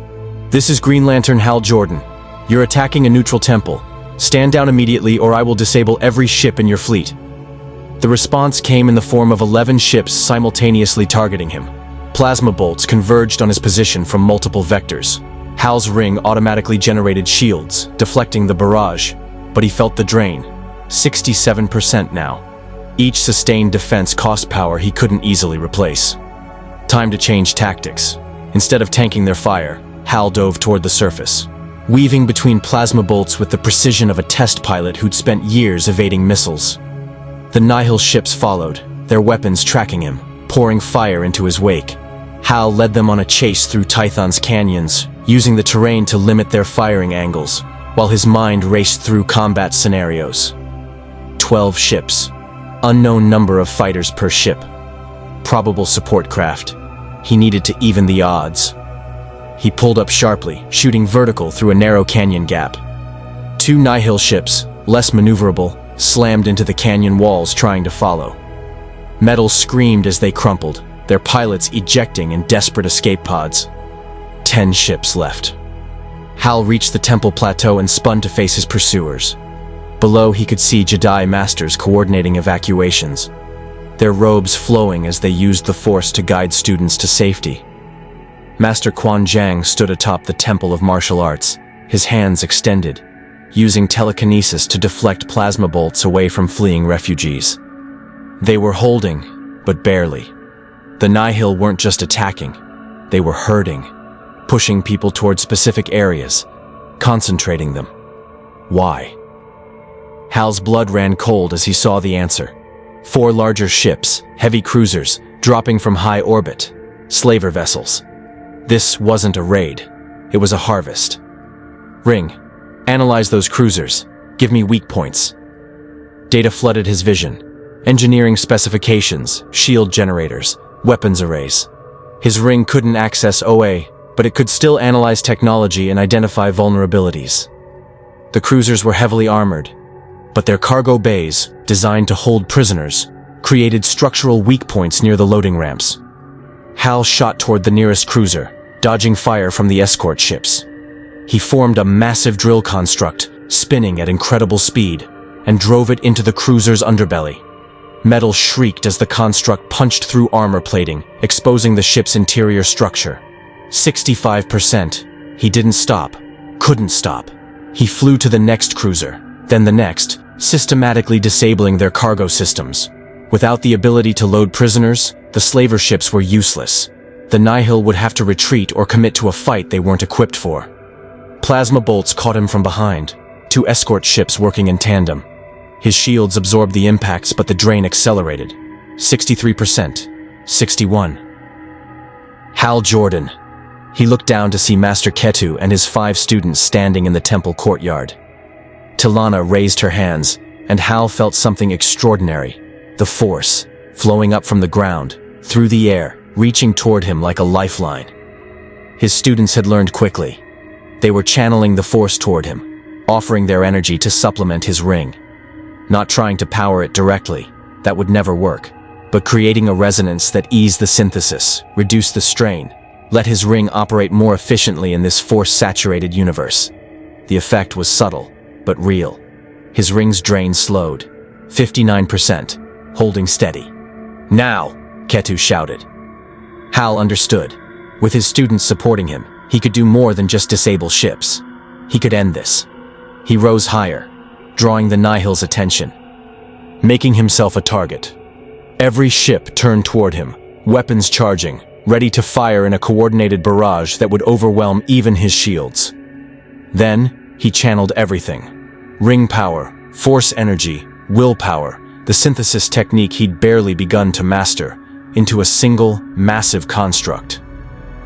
"This is Green Lantern Hal Jordan. You're attacking a neutral temple. Stand down immediately or I will disable every ship in your fleet." The response came in the form of 11 ships simultaneously targeting him. Plasma bolts converged on his position from multiple vectors. Hal's ring automatically generated shields, deflecting the barrage, but he felt the drain. 67% now. Each sustained defense cost power he couldn't easily replace. Time to change tactics. Instead of tanking their fire, Hal dove toward the surface, weaving between plasma bolts with the precision of a test pilot who'd spent years evading missiles. The Nihil ships followed, their weapons tracking him, pouring fire into his wake. Hal led them on a chase through Tython's canyons, using the terrain to limit their firing angles, while his mind raced through combat scenarios. 12 ships. Unknown number of fighters per ship. Probable support craft. He needed to even the odds. He pulled up sharply, shooting vertical through a narrow canyon gap. 2 Nihil ships, less maneuverable, slammed into the canyon walls trying to follow. Metal screamed as they crumpled, their pilots ejecting in desperate escape pods. 10 ships left. Hal reached the temple plateau and spun to face his pursuers. Below he could see Jedi Masters coordinating evacuations, their robes flowing as they used the Force to guide students to safety. Master Quan Jiang stood atop the Temple of Martial Arts, his hands extended, using telekinesis to deflect plasma bolts away from fleeing refugees. They were holding, but barely. The Nihil weren't just attacking, they were herding, pushing people toward specific areas, concentrating them. Why? Hal's blood ran cold as he saw the answer. 4 larger ships, heavy cruisers, dropping from high orbit, slaver vessels. This wasn't a raid, it was a harvest. "Ring, analyze those cruisers, give me weak points." Data flooded his vision. Engineering specifications, shield generators, weapons arrays. His ring couldn't access OA, but it could still analyze technology and identify vulnerabilities. The cruisers were heavily armored, but their cargo bays, designed to hold prisoners, created structural weak points near the loading ramps. Hal shot toward the nearest cruiser, dodging fire from the escort ships. He formed a massive drill construct, spinning at incredible speed, and drove it into the cruiser's underbelly. Metal shrieked as the construct punched through armor plating, exposing the ship's interior structure. 65%. He didn't stop. Couldn't stop. He flew to the next cruiser, then the next, systematically disabling their cargo systems. Without the ability to load prisoners, the slaver ships were useless. The Nihil would have to retreat or commit to a fight they weren't equipped for. Plasma bolts caught him from behind, 2 escort ships working in tandem. His shields absorbed the impacts, but the drain accelerated. 63%. 61. Hal Jordan. He looked down to see Master Ketu and his 5 students standing in the temple courtyard. Tilana raised her hands, and Hal felt something extraordinary. The Force, flowing up from the ground, through the air, reaching toward him like a lifeline. His students had learned quickly. They were channeling the Force toward him, offering their energy to supplement his ring. Not trying to power it directly, that would never work, but creating a resonance that eased the synthesis, reduced the strain, let his ring operate more efficiently in this Force-saturated universe. The effect was subtle, but real. His ring's drain slowed. 59%, holding steady. "Now!" Ketu shouted. Hal understood. With his students supporting him, he could do more than just disable ships. He could end this. He rose higher, drawing the Nihil's attention, making himself a target. Every ship turned toward him, weapons charging, ready to fire in a coordinated barrage that would overwhelm even his shields. Then, he channeled everything. Ring power, Force energy, willpower, the synthesis technique he'd barely begun to master, into a single, massive construct.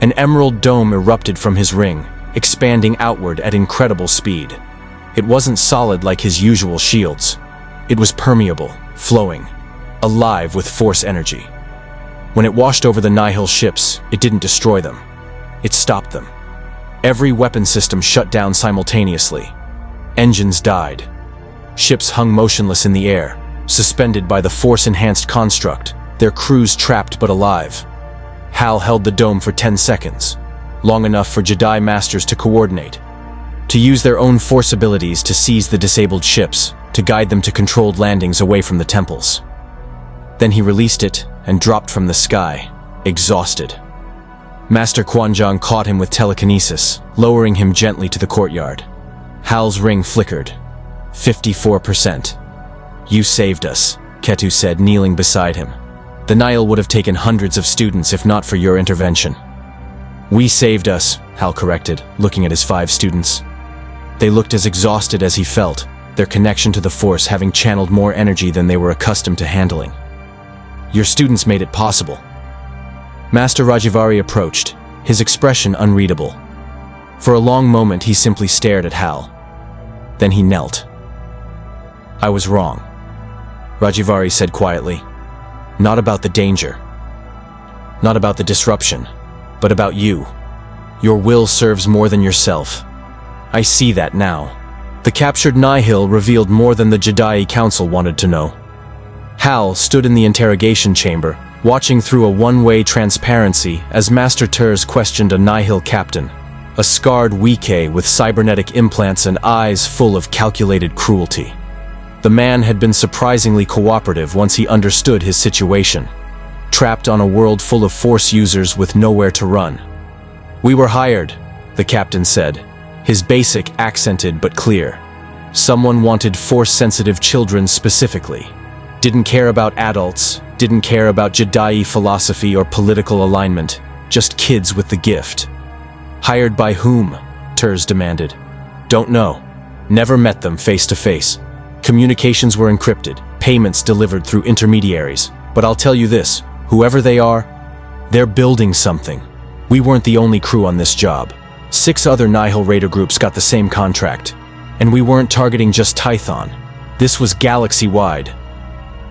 An emerald dome erupted from his ring, expanding outward at incredible speed. It wasn't solid like his usual shields. It was permeable, flowing, alive with Force energy. When it washed over the Nihil ships, it didn't destroy them. It stopped them. Every weapon system shut down simultaneously. Engines died. Ships hung motionless in the air, suspended by the force-enhanced construct, their crews trapped but alive. Hal held the dome for 10 seconds, long enough for Jedi Masters to coordinate, to use their own force abilities to seize the disabled ships, to guide them to controlled landings away from the temples. Then he released it and dropped from the sky, exhausted. Master Quan Jong caught him with telekinesis, lowering him gently to the courtyard. Hal's ring flickered. 54%. You saved us, Ketu said, kneeling beside him. The Nihil would have taken hundreds of students if not for your intervention. We saved us, Hal corrected, looking at his 5 students. They looked as exhausted as he felt, their connection to the Force having channeled more energy than they were accustomed to handling. Your students made it possible. Master Rajivari approached, his expression unreadable. For a long moment he simply stared at Hal. Then he knelt. I was wrong, Rajivari said quietly. Not about the danger. Not about the disruption, but about you. Your will serves more than yourself. I see that now. The captured Nihil revealed more than the Jedi Council wanted to know. Hal stood in the interrogation chamber, watching through a one-way transparency as Master Turs questioned a Nihil captain, a scarred Wike with cybernetic implants and eyes full of calculated cruelty. The man had been surprisingly cooperative once he understood his situation, trapped on a world full of Force users with nowhere to run. We were hired, the captain said, his basic accented but clear. Someone wanted Force-sensitive children specifically. Didn't care about adults, didn't care about Jedi philosophy or political alignment, just kids with the gift. Hired by whom? Turs demanded. Don't know. Never met them face to face. Communications were encrypted, payments delivered through intermediaries. But I'll tell you this, whoever they are, they're building something. We weren't the only crew on this job. 6 other Nihil Raider groups got the same contract. And we weren't targeting just Tython. This was galaxy-wide.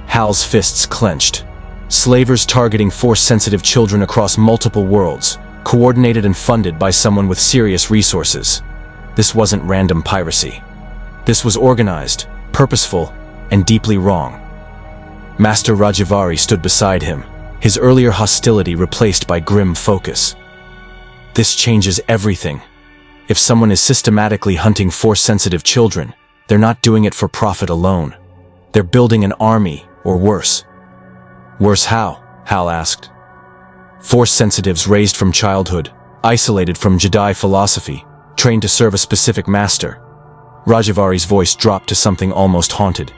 Hal's fists clenched. Slavers targeting Force-sensitive children across multiple worlds, coordinated and funded by someone with serious resources. This wasn't random piracy. This was organized, purposeful, and deeply wrong. Master Rajivari stood beside him, his earlier hostility replaced by grim focus. This changes everything. If someone is systematically hunting Force-sensitive children, they're not doing it for profit alone. They're building an army, or worse. Worse how? Hal asked. Force-sensitives raised from childhood, isolated from Jedi philosophy, trained to serve a specific master. Rajivari's voice dropped to something almost haunted.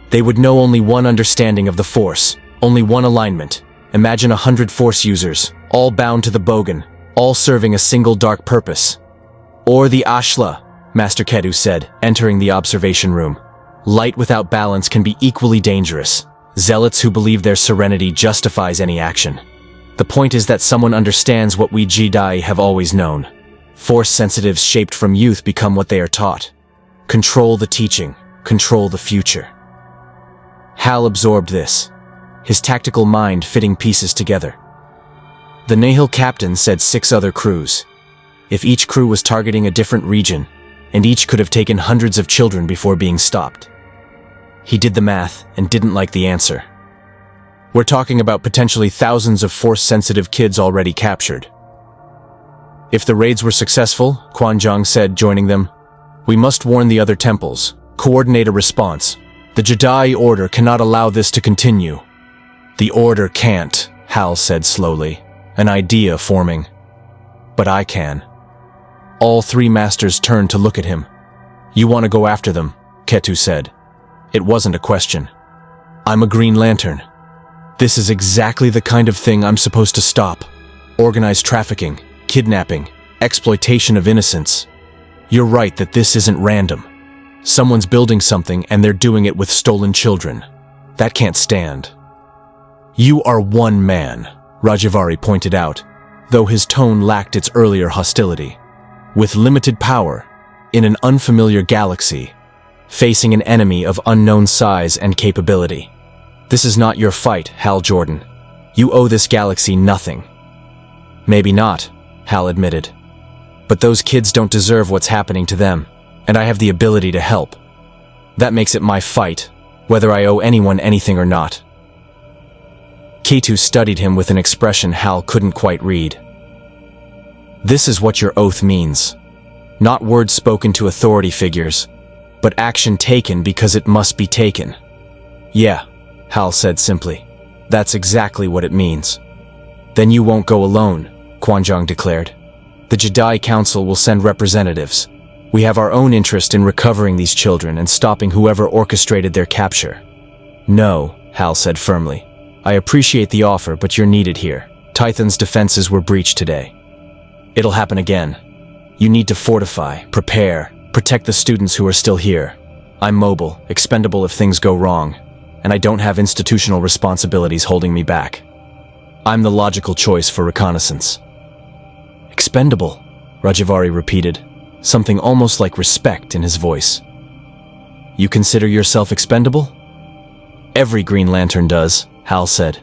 They would know only one understanding of the Force, only one alignment. Imagine 100 Force users, all bound to the Bogan, all serving a single dark purpose. Or the Ashla, Master Ketu said, entering the observation room. Light without balance can be equally dangerous. Zealots who believe their serenity justifies any action. The point is that someone understands what we Jedi have always known. Force-sensitives shaped from youth become what they are taught. Control the teaching, control the future. Hal absorbed this, his tactical mind fitting pieces together. The Nihil captain said 6 other crews. If each crew was targeting a different region, and each could have taken hundreds of children before being stopped. He did the math and didn't like the answer. We're talking about potentially thousands of Force-sensitive kids already captured. If the raids were successful, Quan Jong said, joining them, we must warn the other temples, coordinate a response. The Jedi Order cannot allow this to continue. The Order can't, Hal said slowly, an idea forming. But I can. All 3 masters turned to look at him. You want to go after them, Ketu said. It wasn't a question. I'm a Green Lantern. This is exactly the kind of thing I'm supposed to stop. Organized trafficking, kidnapping, exploitation of innocence. You're right that this isn't random. Someone's building something and they're doing it with stolen children. That can't stand. You are one man, Rajivari pointed out, though his tone lacked its earlier hostility. With limited power, in an unfamiliar galaxy, facing an enemy of unknown size and capability. This is not your fight, Hal Jordan. You owe this galaxy nothing. Maybe not, Hal admitted. But those kids don't deserve what's happening to them, and I have the ability to help. That makes it my fight, whether I owe anyone anything or not. K2 studied him with an expression Hal couldn't quite read. This is what your oath means. Not words spoken to authority figures, but action taken because it must be taken. Yeah, Hal said simply. That's exactly what it means. Then you won't go alone, Kwanjang declared. The Jedi Council will send representatives. We have our own interest in recovering these children and stopping whoever orchestrated their capture. No, Hal said firmly. I appreciate the offer, but you're needed here. Tython's defenses were breached today. It'll happen again. You need to fortify, prepare, protect the students who are still here. I'm mobile, expendable if things go wrong, and I don't have institutional responsibilities holding me back. I'm the logical choice for reconnaissance. Expendable, Rajavari repeated, something almost like respect in his voice. You consider yourself expendable? Every Green Lantern does, Hal said.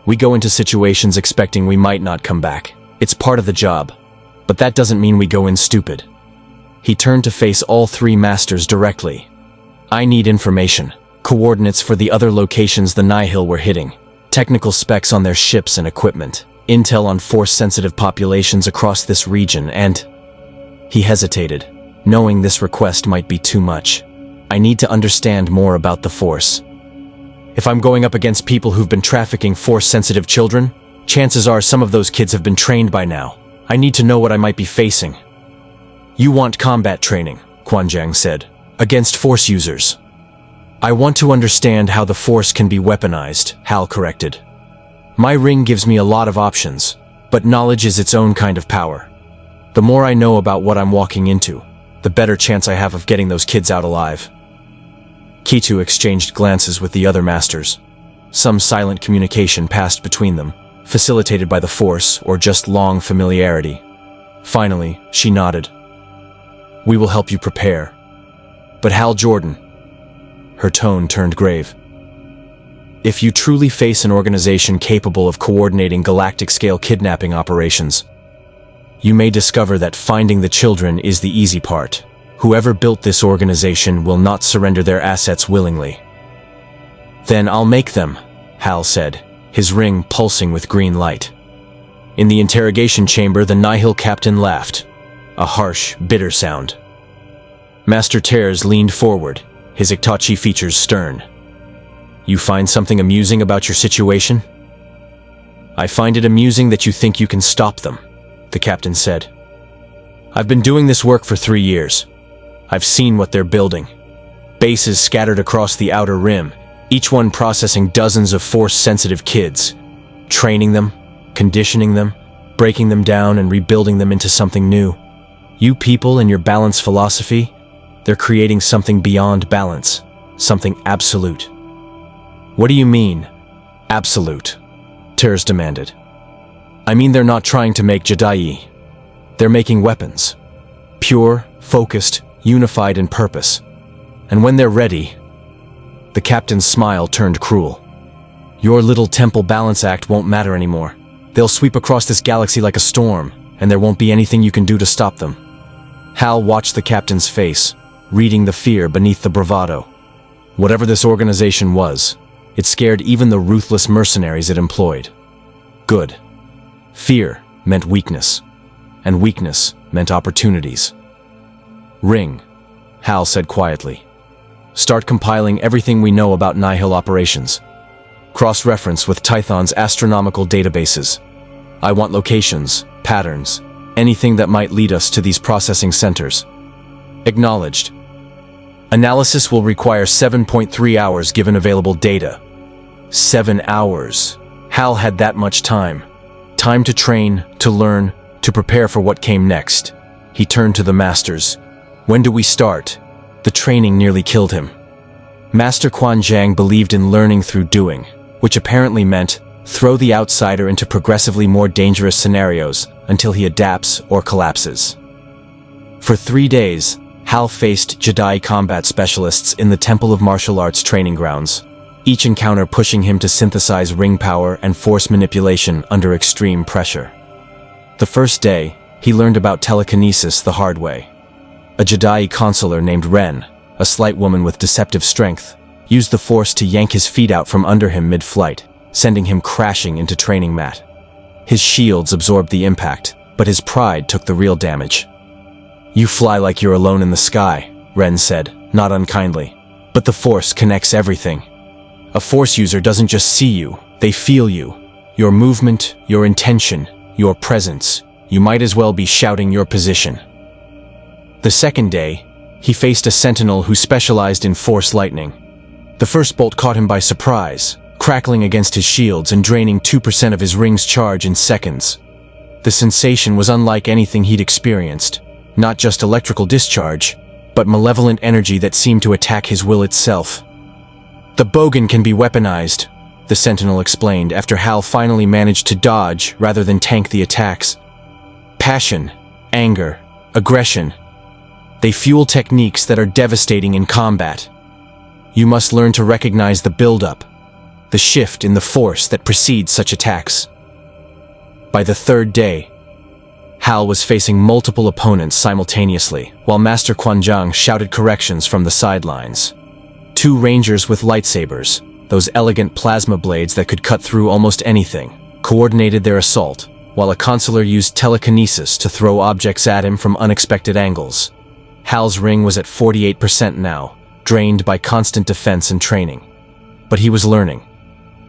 We go into situations expecting we might not come back. It's part of the job, but that doesn't mean we go in stupid. He turned to face all three masters directly. I need information, coordinates for the other locations the Nihil were hitting, technical specs on their ships and equipment, intel on Force-sensitive populations across this region, and... He hesitated, knowing this request might be too much. I need to understand more about the Force. If I'm going up against people who've been trafficking Force-sensitive children, chances are some of those kids have been trained by now. I need to know what I might be facing. You want combat training, Kwanjang said, against Force users. I want to understand how the Force can be weaponized, Hal corrected. My ring gives me a lot of options, but knowledge is its own kind of power. The more I know about what I'm walking into, the better chance I have of getting those kids out alive. K2 exchanged glances with the other masters. Some silent communication passed between them, facilitated by the Force or just long familiarity. Finally, she nodded. We will help you prepare. But Hal Jordan... Her tone turned grave. If you truly face an organization capable of coordinating galactic-scale kidnapping operations, you may discover that finding the children is the easy part. Whoever built this organization will not surrender their assets willingly. Then I'll make them, Hal said, his ring pulsing with green light. In the interrogation chamber, the Nihil captain laughed, a harsh, bitter sound. Master Tears leaned forward, his Iktachi features stern. You find something amusing about your situation? I find it amusing that you think you can stop them, the captain said. I've been doing this work for 3 years. I've seen what they're building. Bases scattered across the outer rim, each one processing dozens of Force-sensitive kids, training them, conditioning them, breaking them down and rebuilding them into something new. You people and your balance philosophy, they're creating something beyond balance, something absolute. What do you mean, absolute? Tears demanded. I mean they're not trying to make Jedi. They're making weapons. Pure, focused, unified in purpose. And when they're ready... The captain's smile turned cruel. Your little temple balance act won't matter anymore. They'll sweep across this galaxy like a storm, and there won't be anything you can do to stop them. Hal watched the captain's face, reading the fear beneath the bravado. Whatever this organization was, it scared even the ruthless mercenaries it employed. Good. Fear meant weakness, and weakness meant opportunities. Ring, Hal said quietly. Start compiling everything we know about Nihil operations. Cross-reference with Tython's astronomical databases. I want locations, patterns, anything that might lead us to these processing centers. Acknowledged. Analysis will require 7.3 hours given available data. 7 hours. Hal had that much time. Time to train, to learn, to prepare for what came next. He turned to the masters. When do we start? The training nearly killed him. Master Kwanjang believed in learning through doing, which apparently meant throw the outsider into progressively more dangerous scenarios until he adapts or collapses. For 3 days, Hal faced Jedi combat specialists in the Temple of Martial Arts training grounds, each encounter pushing him to synthesize ring power and force manipulation under extreme pressure. The first day, He learned about telekinesis the hard way. A Jedi consular named Ren, a slight woman with deceptive strength, used the Force to yank his feet out from under him mid-flight, sending him crashing into training mat. His shields absorbed the impact, but his pride took the real damage. "You fly like you're alone in the sky," Ren said, not unkindly. "But the Force connects everything. A Force user doesn't just see you, they feel you. Your movement, your intention, your presence. You might as well be shouting your position." The second day, he faced a sentinel who specialized in Force lightning. The first bolt caught him by surprise, crackling against his shields and draining 2% of his ring's charge in seconds. The sensation was unlike anything he'd experienced, not just electrical discharge, but malevolent energy that seemed to attack his will itself. "The bogan can be weaponized," the sentinel explained after Hal finally managed to dodge rather than tank the attacks. "Passion, anger, aggression. They fuel techniques that are devastating in combat. You must learn to recognize the build-up, the shift in the Force that precedes such attacks." By the third day, Hal was facing multiple opponents simultaneously, while Master Quan Zhang shouted corrections from the sidelines. Two rangers with lightsabers, those elegant plasma blades that could cut through almost anything, coordinated their assault, while a consular used telekinesis to throw objects at him from unexpected angles. Hal's ring was at 48% now, drained by constant defense and training. But he was learning.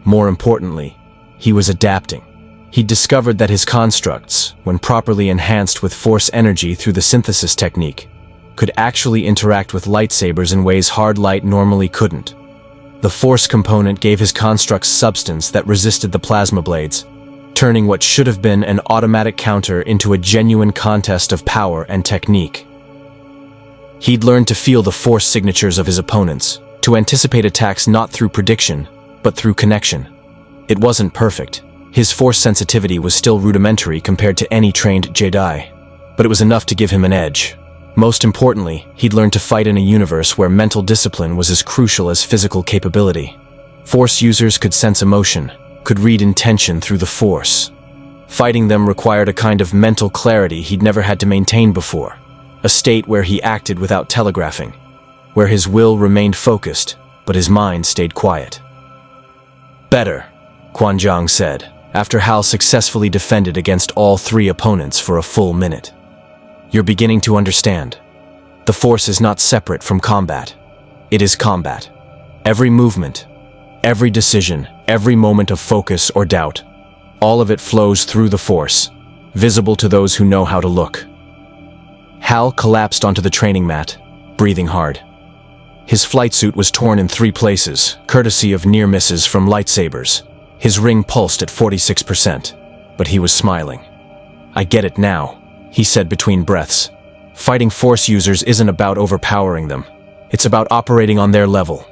More importantly, he was adapting. He discovered that his constructs, when properly enhanced with Force energy through the synthesis technique, could actually interact with lightsabers in ways hard light normally couldn't. The Force component gave his constructs substance that resisted the plasma blades, turning what should have been an automatic counter into a genuine contest of power and technique. He'd learned to feel the Force signatures of his opponents, to anticipate attacks not through prediction, but through connection. It wasn't perfect. His Force sensitivity was still rudimentary compared to any trained Jedi, but it was enough to give him an edge. Most importantly, he'd learned to fight in a universe where mental discipline was as crucial as physical capability. Force users could sense emotion, could read intention through the Force. Fighting them required a kind of mental clarity he'd never had to maintain before, a state where he acted without telegraphing, where his will remained focused, but his mind stayed quiet. "Better," Quan Zhang said, after Hal successfully defended against all three opponents for a full minute. "You're beginning to understand. The Force is not separate from combat. It is combat. Every movement, every decision, every moment of focus or doubt, all of it flows through the Force, visible to those who know how to look." Hal collapsed onto the training mat, breathing hard. His flight suit was torn in 3 places, courtesy of near misses from lightsabers. His ring pulsed at 46%, but he was smiling. "I get it now," he said between breaths. "Fighting Force users isn't about overpowering them. It's about operating on their level.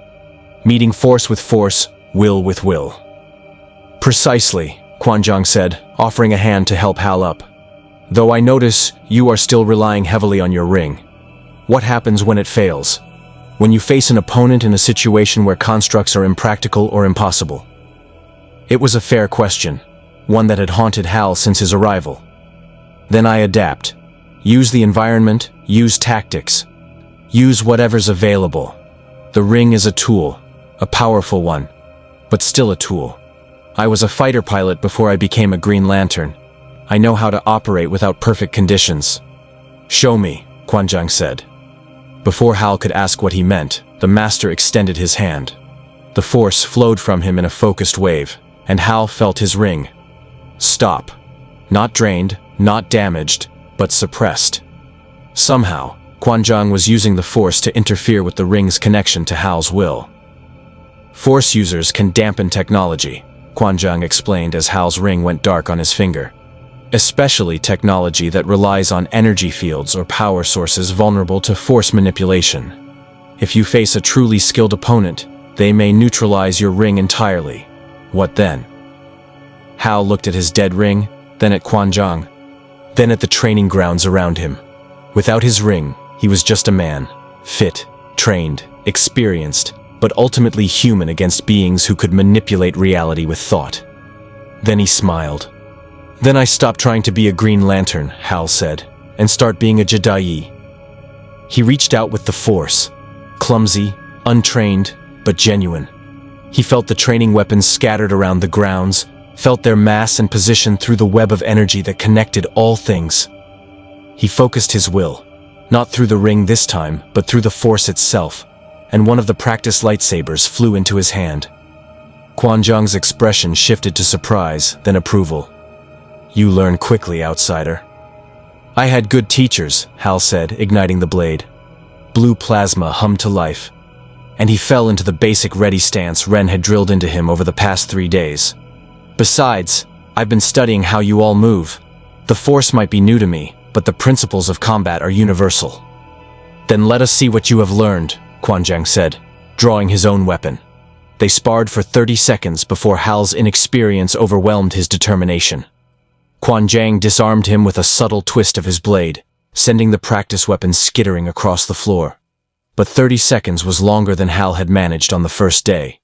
Meeting Force with Force, will with will." "Precisely," Quan Zhang said, offering a hand to help Hal up. "Though I notice you are still relying heavily on your ring. What happens when it fails? When you face an opponent in a situation where constructs are impractical or impossible?" It was a fair question, one that had haunted Hal since his arrival. "Then I adapt. Use the environment, use tactics. Use whatever's available. The ring is a tool, a powerful one, but still a tool. I was a fighter pilot before I became a Green Lantern. I know how to operate without perfect conditions." "Show me," Quan Zhang said. Before Hal could ask what he meant, the Master extended his hand. The Force flowed from him in a focused wave, and Hal felt his ring stop. Not drained, not damaged, but suppressed. Somehow, Quan Zhang was using the Force to interfere with the ring's connection to Hal's will. "Force users can dampen technology," Quan Zhang explained as Hal's ring went dark on his finger. "Especially technology that relies on energy fields or power sources vulnerable to Force manipulation. If you face a truly skilled opponent, they may neutralize your ring entirely. What then?" Hal looked at his dead ring, then at Quan Zhang, then at the training grounds around him. Without his ring, he was just a man, fit, trained, experienced, but ultimately human against beings who could manipulate reality with thought. Then he smiled. Then I stop trying to be a Green Lantern, Hal said, and start being a Jedi. He reached out with the Force, clumsy, untrained, but genuine. He felt the training weapons scattered around the grounds, felt their mass and position through the web of energy that connected all things. He focused his will, not through the ring this time, but through the Force itself, and one of the practice lightsabers flew into his hand. Quan Zhang's expression shifted to surprise, then approval. You learn quickly, outsider. I had good teachers, Hal said, igniting the blade. Blue plasma hummed to life, and he fell into the basic ready stance Ren had drilled into him over the past 3 days. Besides, I've been studying how you all move. The Force might be new to me, but the principles of combat are universal. Then let us see what you have learned, Quan Zhang said, drawing his own weapon. They sparred for 30 seconds before Hal's inexperience overwhelmed his determination. Quan Zhang disarmed him with a subtle twist of his blade, sending the practice weapon skittering across the floor. But 30 seconds was longer than Hal had managed on the first day.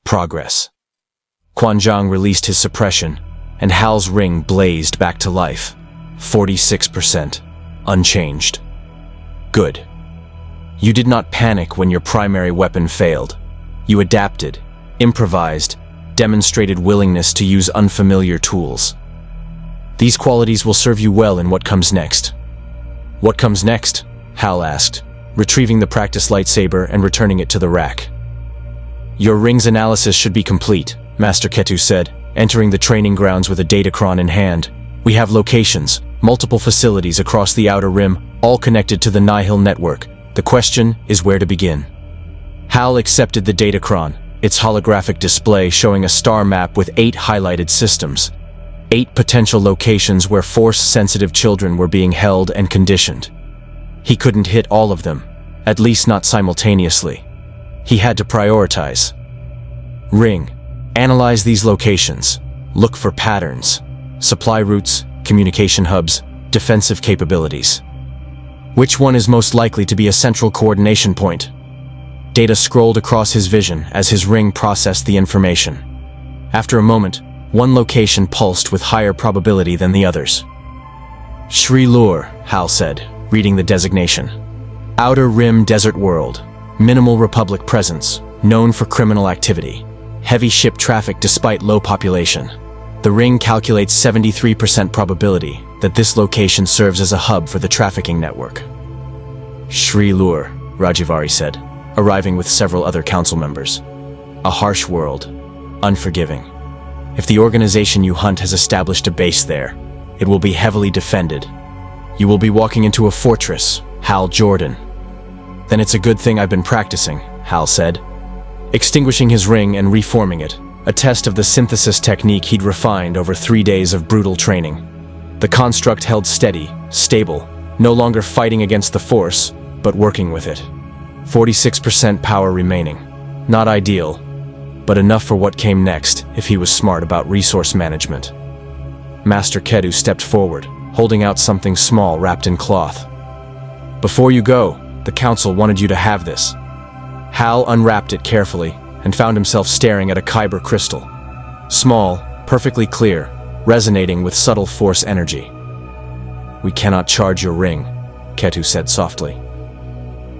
Progress. Quan Zhang released his suppression, and Hal's ring blazed back to life. 46%. Unchanged. Good. You did not panic when your primary weapon failed. You adapted, improvised, demonstrated willingness to use unfamiliar tools. These qualities will serve you well in what comes next. What comes next? Hal asked, retrieving the practice lightsaber and returning it to the rack. Your ring's analysis should be complete, Master Ketu said, entering the training grounds with a datacron in hand. We have locations, multiple facilities across the Outer Rim, all connected to the Nihil network. The question is where to begin. Hal accepted the datacron, its holographic display showing a star map with 8 highlighted systems. 8 potential locations where Force-sensitive children were being held and conditioned. He couldn't hit all of them, at least not simultaneously. He had to prioritize. Ring. Analyze these locations. Look for patterns. Supply routes, communication hubs, defensive capabilities. Which one is most likely to be a central coordination point? Data scrolled across his vision as his ring processed the information. After a moment, one location pulsed with higher probability than the others. Sri Lure, Hal said, reading the designation. Outer Rim Desert World. Minimal Republic presence, known for criminal activity. Heavy ship traffic despite low population. The ring calculates 73% probability that this location serves as a hub for the trafficking network. Sri Lure, Rajivari said, arriving with several other council members. A harsh world, unforgiving. If the organization you hunt has established a base there, it will be heavily defended. You will be walking into a fortress, Hal Jordan. Then it's a good thing I've been practicing, Hal said, extinguishing his ring and reforming it, a test of the synthesis technique he'd refined over 3 days of brutal training. The construct held steady, stable, no longer fighting against the Force, but working with it. 46% power remaining. Not ideal, but enough for what came next if he was smart about resource management. Master Ketu stepped forward, holding out something small wrapped in cloth. Before you go, the council wanted you to have this. Hal unwrapped it carefully and found himself staring at a kyber crystal. Small, perfectly clear, resonating with subtle Force energy. We cannot charge your ring, Ketu said softly.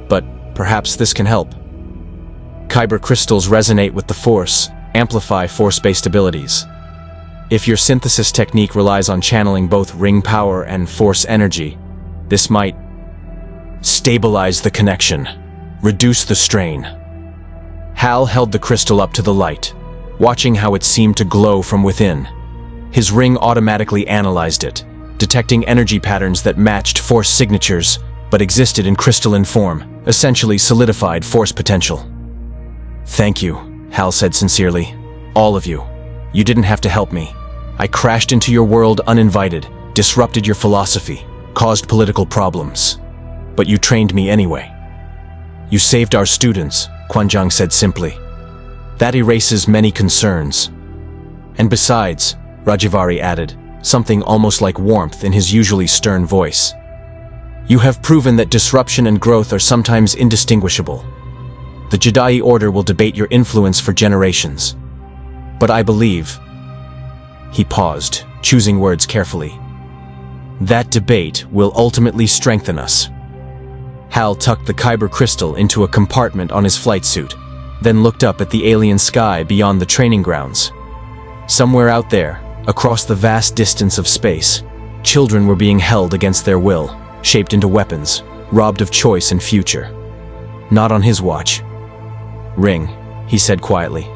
But perhaps this can help. Kyber crystals resonate with the Force, amplify Force-based abilities. If your synthesis technique relies on channeling both ring power and Force energy, this might stabilize the connection, reduce the strain. Hal held the crystal up to the light, watching how it seemed to glow from within. His ring automatically analyzed it, detecting energy patterns that matched Force signatures, but existed in crystalline form, essentially solidified Force potential. Thank you, Hal said sincerely. All of you. You didn't have to help me. I crashed into your world uninvited, disrupted your philosophy, caused political problems. But you trained me anyway. You saved our students, Quan Zhang said simply. That erases many concerns. And besides, Rajivari added, something almost like warmth in his usually stern voice. You have proven that disruption and growth are sometimes indistinguishable. The Jedi Order will debate your influence for generations. But I believe He paused, choosing words carefully. That debate will ultimately strengthen us. Hal tucked the kyber crystal into a compartment on his flight suit, then looked up at the alien sky beyond the training grounds. Somewhere out there, across the vast distance of space, children were being held against their will, shaped into weapons, robbed of choice and future. Not on his watch. Ring, he said quietly.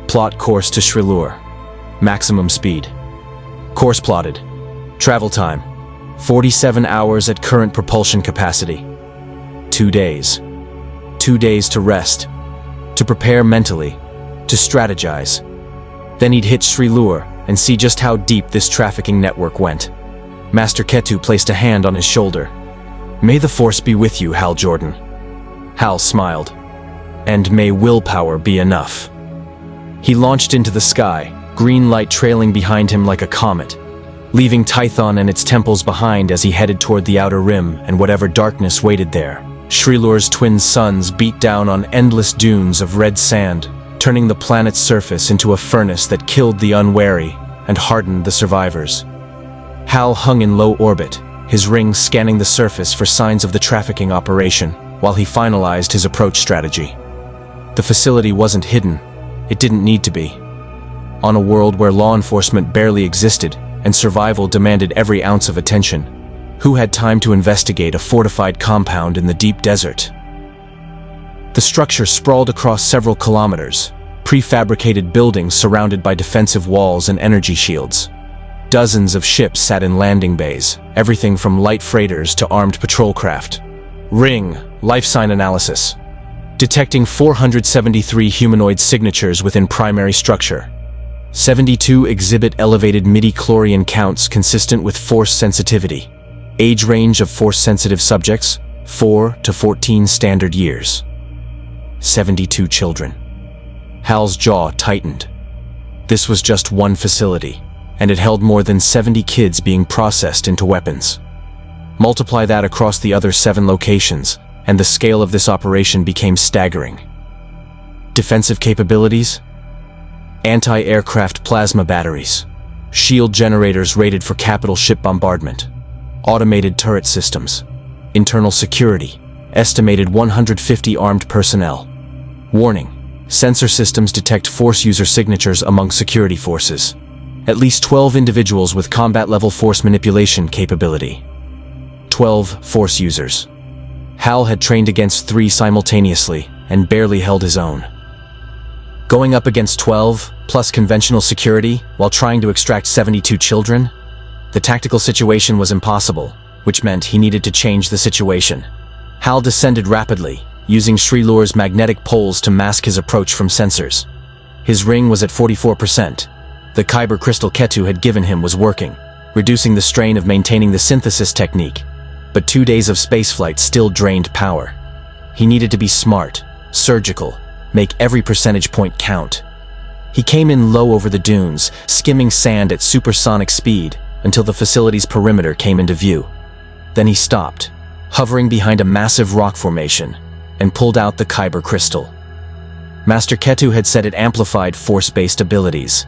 Plot course to Shrilur. Maximum speed. Course plotted. Travel time. 47 hours at current propulsion capacity. 2 days. 2 days to rest. To prepare mentally. To strategize. Then he'd hit Shrilur and see just how deep this trafficking network went. Master Ketu placed a hand on his shoulder. May the Force be with you, Hal Jordan. Hal smiled. And may willpower be enough. He launched into the sky, green light trailing behind him like a comet, leaving Tython and its temples behind as he headed toward the outer rim and whatever darkness waited there. Shrilur's twin suns beat down on endless dunes of red sand, turning the planet's surface into a furnace that killed the unwary and hardened the survivors. Hal hung in low orbit, his ring scanning the surface for signs of the trafficking operation while he finalized his approach strategy. The facility wasn't hidden. It didn't need to be. On a world where law enforcement barely existed and survival demanded every ounce of attention, who had time to investigate a fortified compound in the deep desert? The structure sprawled across several kilometers, prefabricated buildings surrounded by defensive walls and energy shields. Dozens of ships sat in landing bays, everything from light freighters to armed patrol craft. Ring, life sign analysis. Detecting 473 humanoid signatures within primary structure. 72 exhibit elevated midi-chlorian counts consistent with force sensitivity. Age range of force-sensitive subjects, 4 to 14 standard years. 72 children. Hal's jaw tightened. This was just one facility, and it held more than 70 kids being processed into weapons. Multiply that across the other 7 locations, and the scale of this operation became staggering. Defensive capabilities? Anti-aircraft plasma batteries. Shield generators rated for capital ship bombardment. Automated turret systems. Internal security. Estimated 150 armed personnel. Warning: sensor systems detect force user signatures among security forces. At least 12 individuals with combat-level force manipulation capability. 12 force users. Hal had trained against 3 simultaneously and barely held his own. Going up against 12, plus conventional security, while trying to extract 72 children? The tactical situation was impossible, which meant he needed to change the situation. Hal descended rapidly, using Shrilur's magnetic poles to mask his approach from sensors. His ring was at 44%. The kyber crystal Ketu had given him was working, reducing the strain of maintaining the synthesis technique. But 2 days of spaceflight still drained power. He needed to be smart, surgical, make every percentage point count. He came in low over the dunes, skimming sand at supersonic speed until the facility's perimeter came into view. Then he stopped, hovering behind a massive rock formation, and pulled out the kyber crystal. Master Ketu had said it amplified force-based abilities.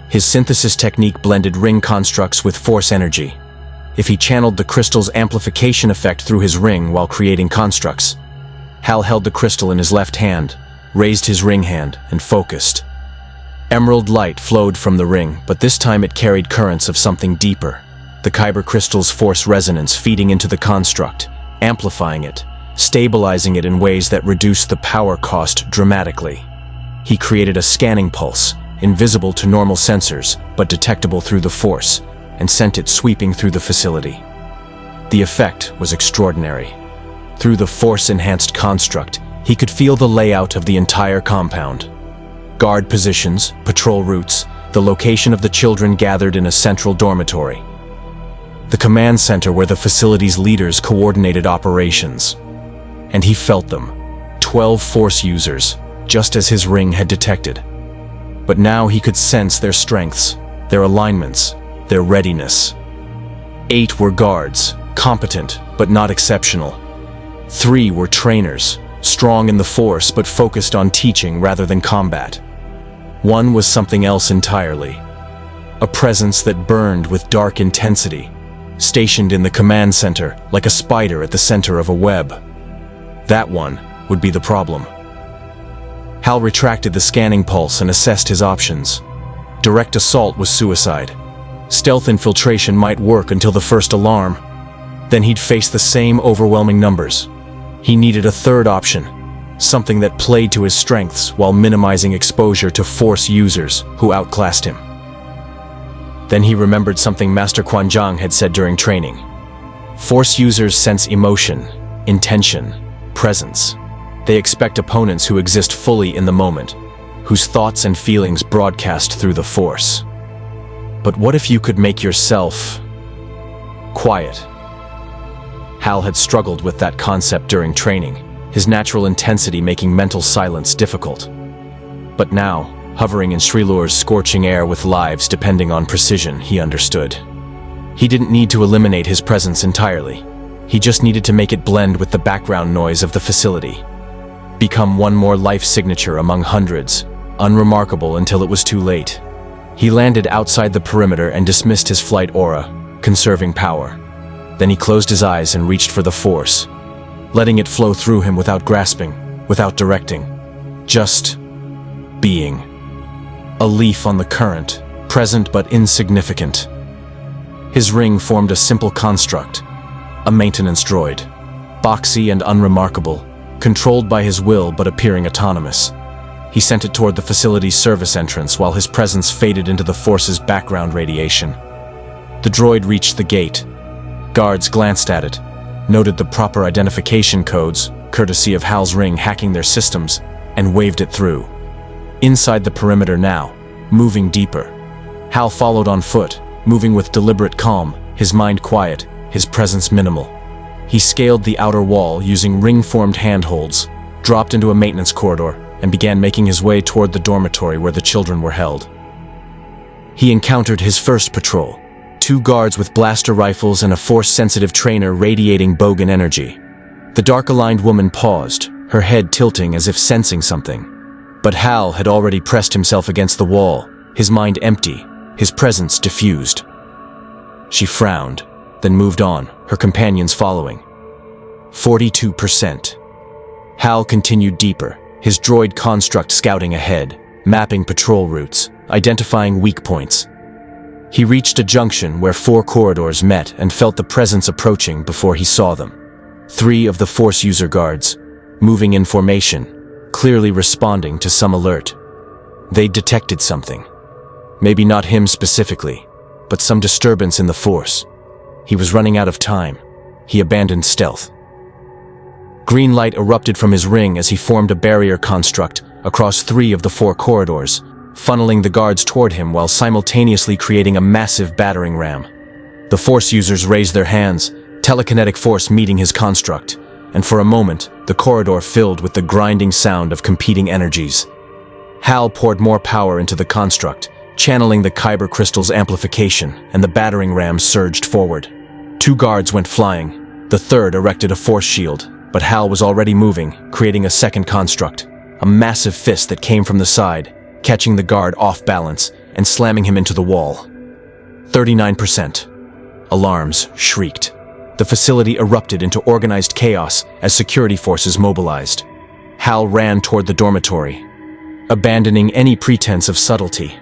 His synthesis technique blended ring constructs with force energy. If he channeled the crystal's amplification effect through his ring while creating constructs. Hal held the crystal in his left hand, raised his ring hand, and focused. Emerald light flowed from the ring, but this time it carried currents of something deeper. The kyber crystal's force resonance feeding into the construct, amplifying it, stabilizing it in ways that reduced the power cost dramatically. He created a scanning pulse, invisible to normal sensors, but detectable through the force, and sent it sweeping through the facility. The effect was extraordinary. Through the force-enhanced construct, he could feel the layout of the entire compound. Guard positions, patrol routes, the location of the children gathered in a central dormitory. The command center where the facility's leaders coordinated operations. And he felt them. 12 force users, just as his ring had detected. But now he could sense their strengths, their alignments, their readiness. 8 were guards, competent but not exceptional. 3 were trainers, strong in the force but focused on teaching rather than combat. 1 was something else entirely. a presence that burned with dark intensity, stationed in the command center like a spider at the center of a web. That one would be the problem. Hal retracted the scanning pulse and assessed his options. Direct assault was suicide. Stealth infiltration might work until the first alarm. Then he'd face the same overwhelming numbers. He needed a third option, something that played to his strengths while minimizing exposure to Force users who outclassed him. Then he remembered something Master Quan Zhang had said during training. Force users sense emotion, intention, presence. They expect opponents who exist fully in the moment, whose thoughts and feelings broadcast through the Force. But what if you could make yourself quiet? Hal had struggled with that concept during training, his natural intensity making mental silence difficult. But now, hovering in Shrilur's scorching air with lives depending on precision, he understood. He didn't need to eliminate his presence entirely. He just needed to make it blend with the background noise of the facility. Become one more life signature among hundreds, unremarkable until it was too late. He landed outside the perimeter and dismissed his flight aura, conserving power. Then he closed his eyes and reached for the Force, letting it flow through him without grasping, without directing, just being. A leaf on the current, present but insignificant. His ring formed a simple construct, a maintenance droid, boxy and unremarkable, controlled by his will but appearing autonomous. He sent it toward the facility's service entrance while his presence faded into the Force's background radiation. The droid reached the gate. Guards glanced at it, noted the proper identification codes, courtesy of Hal's ring hacking their systems, and waved it through. Inside the perimeter now, moving deeper. Hal followed on foot, moving with deliberate calm, his mind quiet, his presence minimal. He scaled the outer wall using ring-formed handholds, dropped into a maintenance corridor, and began making his way toward the dormitory where the children were held. He encountered his first patrol, 2 guards with blaster rifles and a Force-sensitive trainer radiating Bogan energy. The dark-aligned woman paused, her head tilting as if sensing something. But Hal had already pressed himself against the wall, his mind empty, his presence diffused. She frowned, then moved on, her companions following. 42%. Hal continued deeper, his droid construct scouting ahead, mapping patrol routes, identifying weak points. He reached a junction where 4 corridors met and felt the presence approaching before he saw them. 3 of the Force user guards, moving in formation, clearly responding to some alert. They detected something. Maybe not him specifically, but some disturbance in the Force. He was running out of time. He abandoned stealth. Green light erupted from his ring as he formed a barrier construct across 3 of the 4 corridors, funneling the guards toward him while simultaneously creating a massive battering ram. The Force users raised their hands, telekinetic force meeting his construct, and for a moment, the corridor filled with the grinding sound of competing energies. Hal poured more power into the construct, channeling the Kyber crystal's amplification, and the battering ram surged forward. 2 guards went flying. The 3rd erected a force shield, but Hal was already moving, creating a second construct, a massive fist that came from the side, catching the guard off balance and slamming him into the wall. 39%. Alarms shrieked. The facility erupted into organized chaos as security forces mobilized. Hal ran toward the dormitory, abandoning any pretense of subtlety.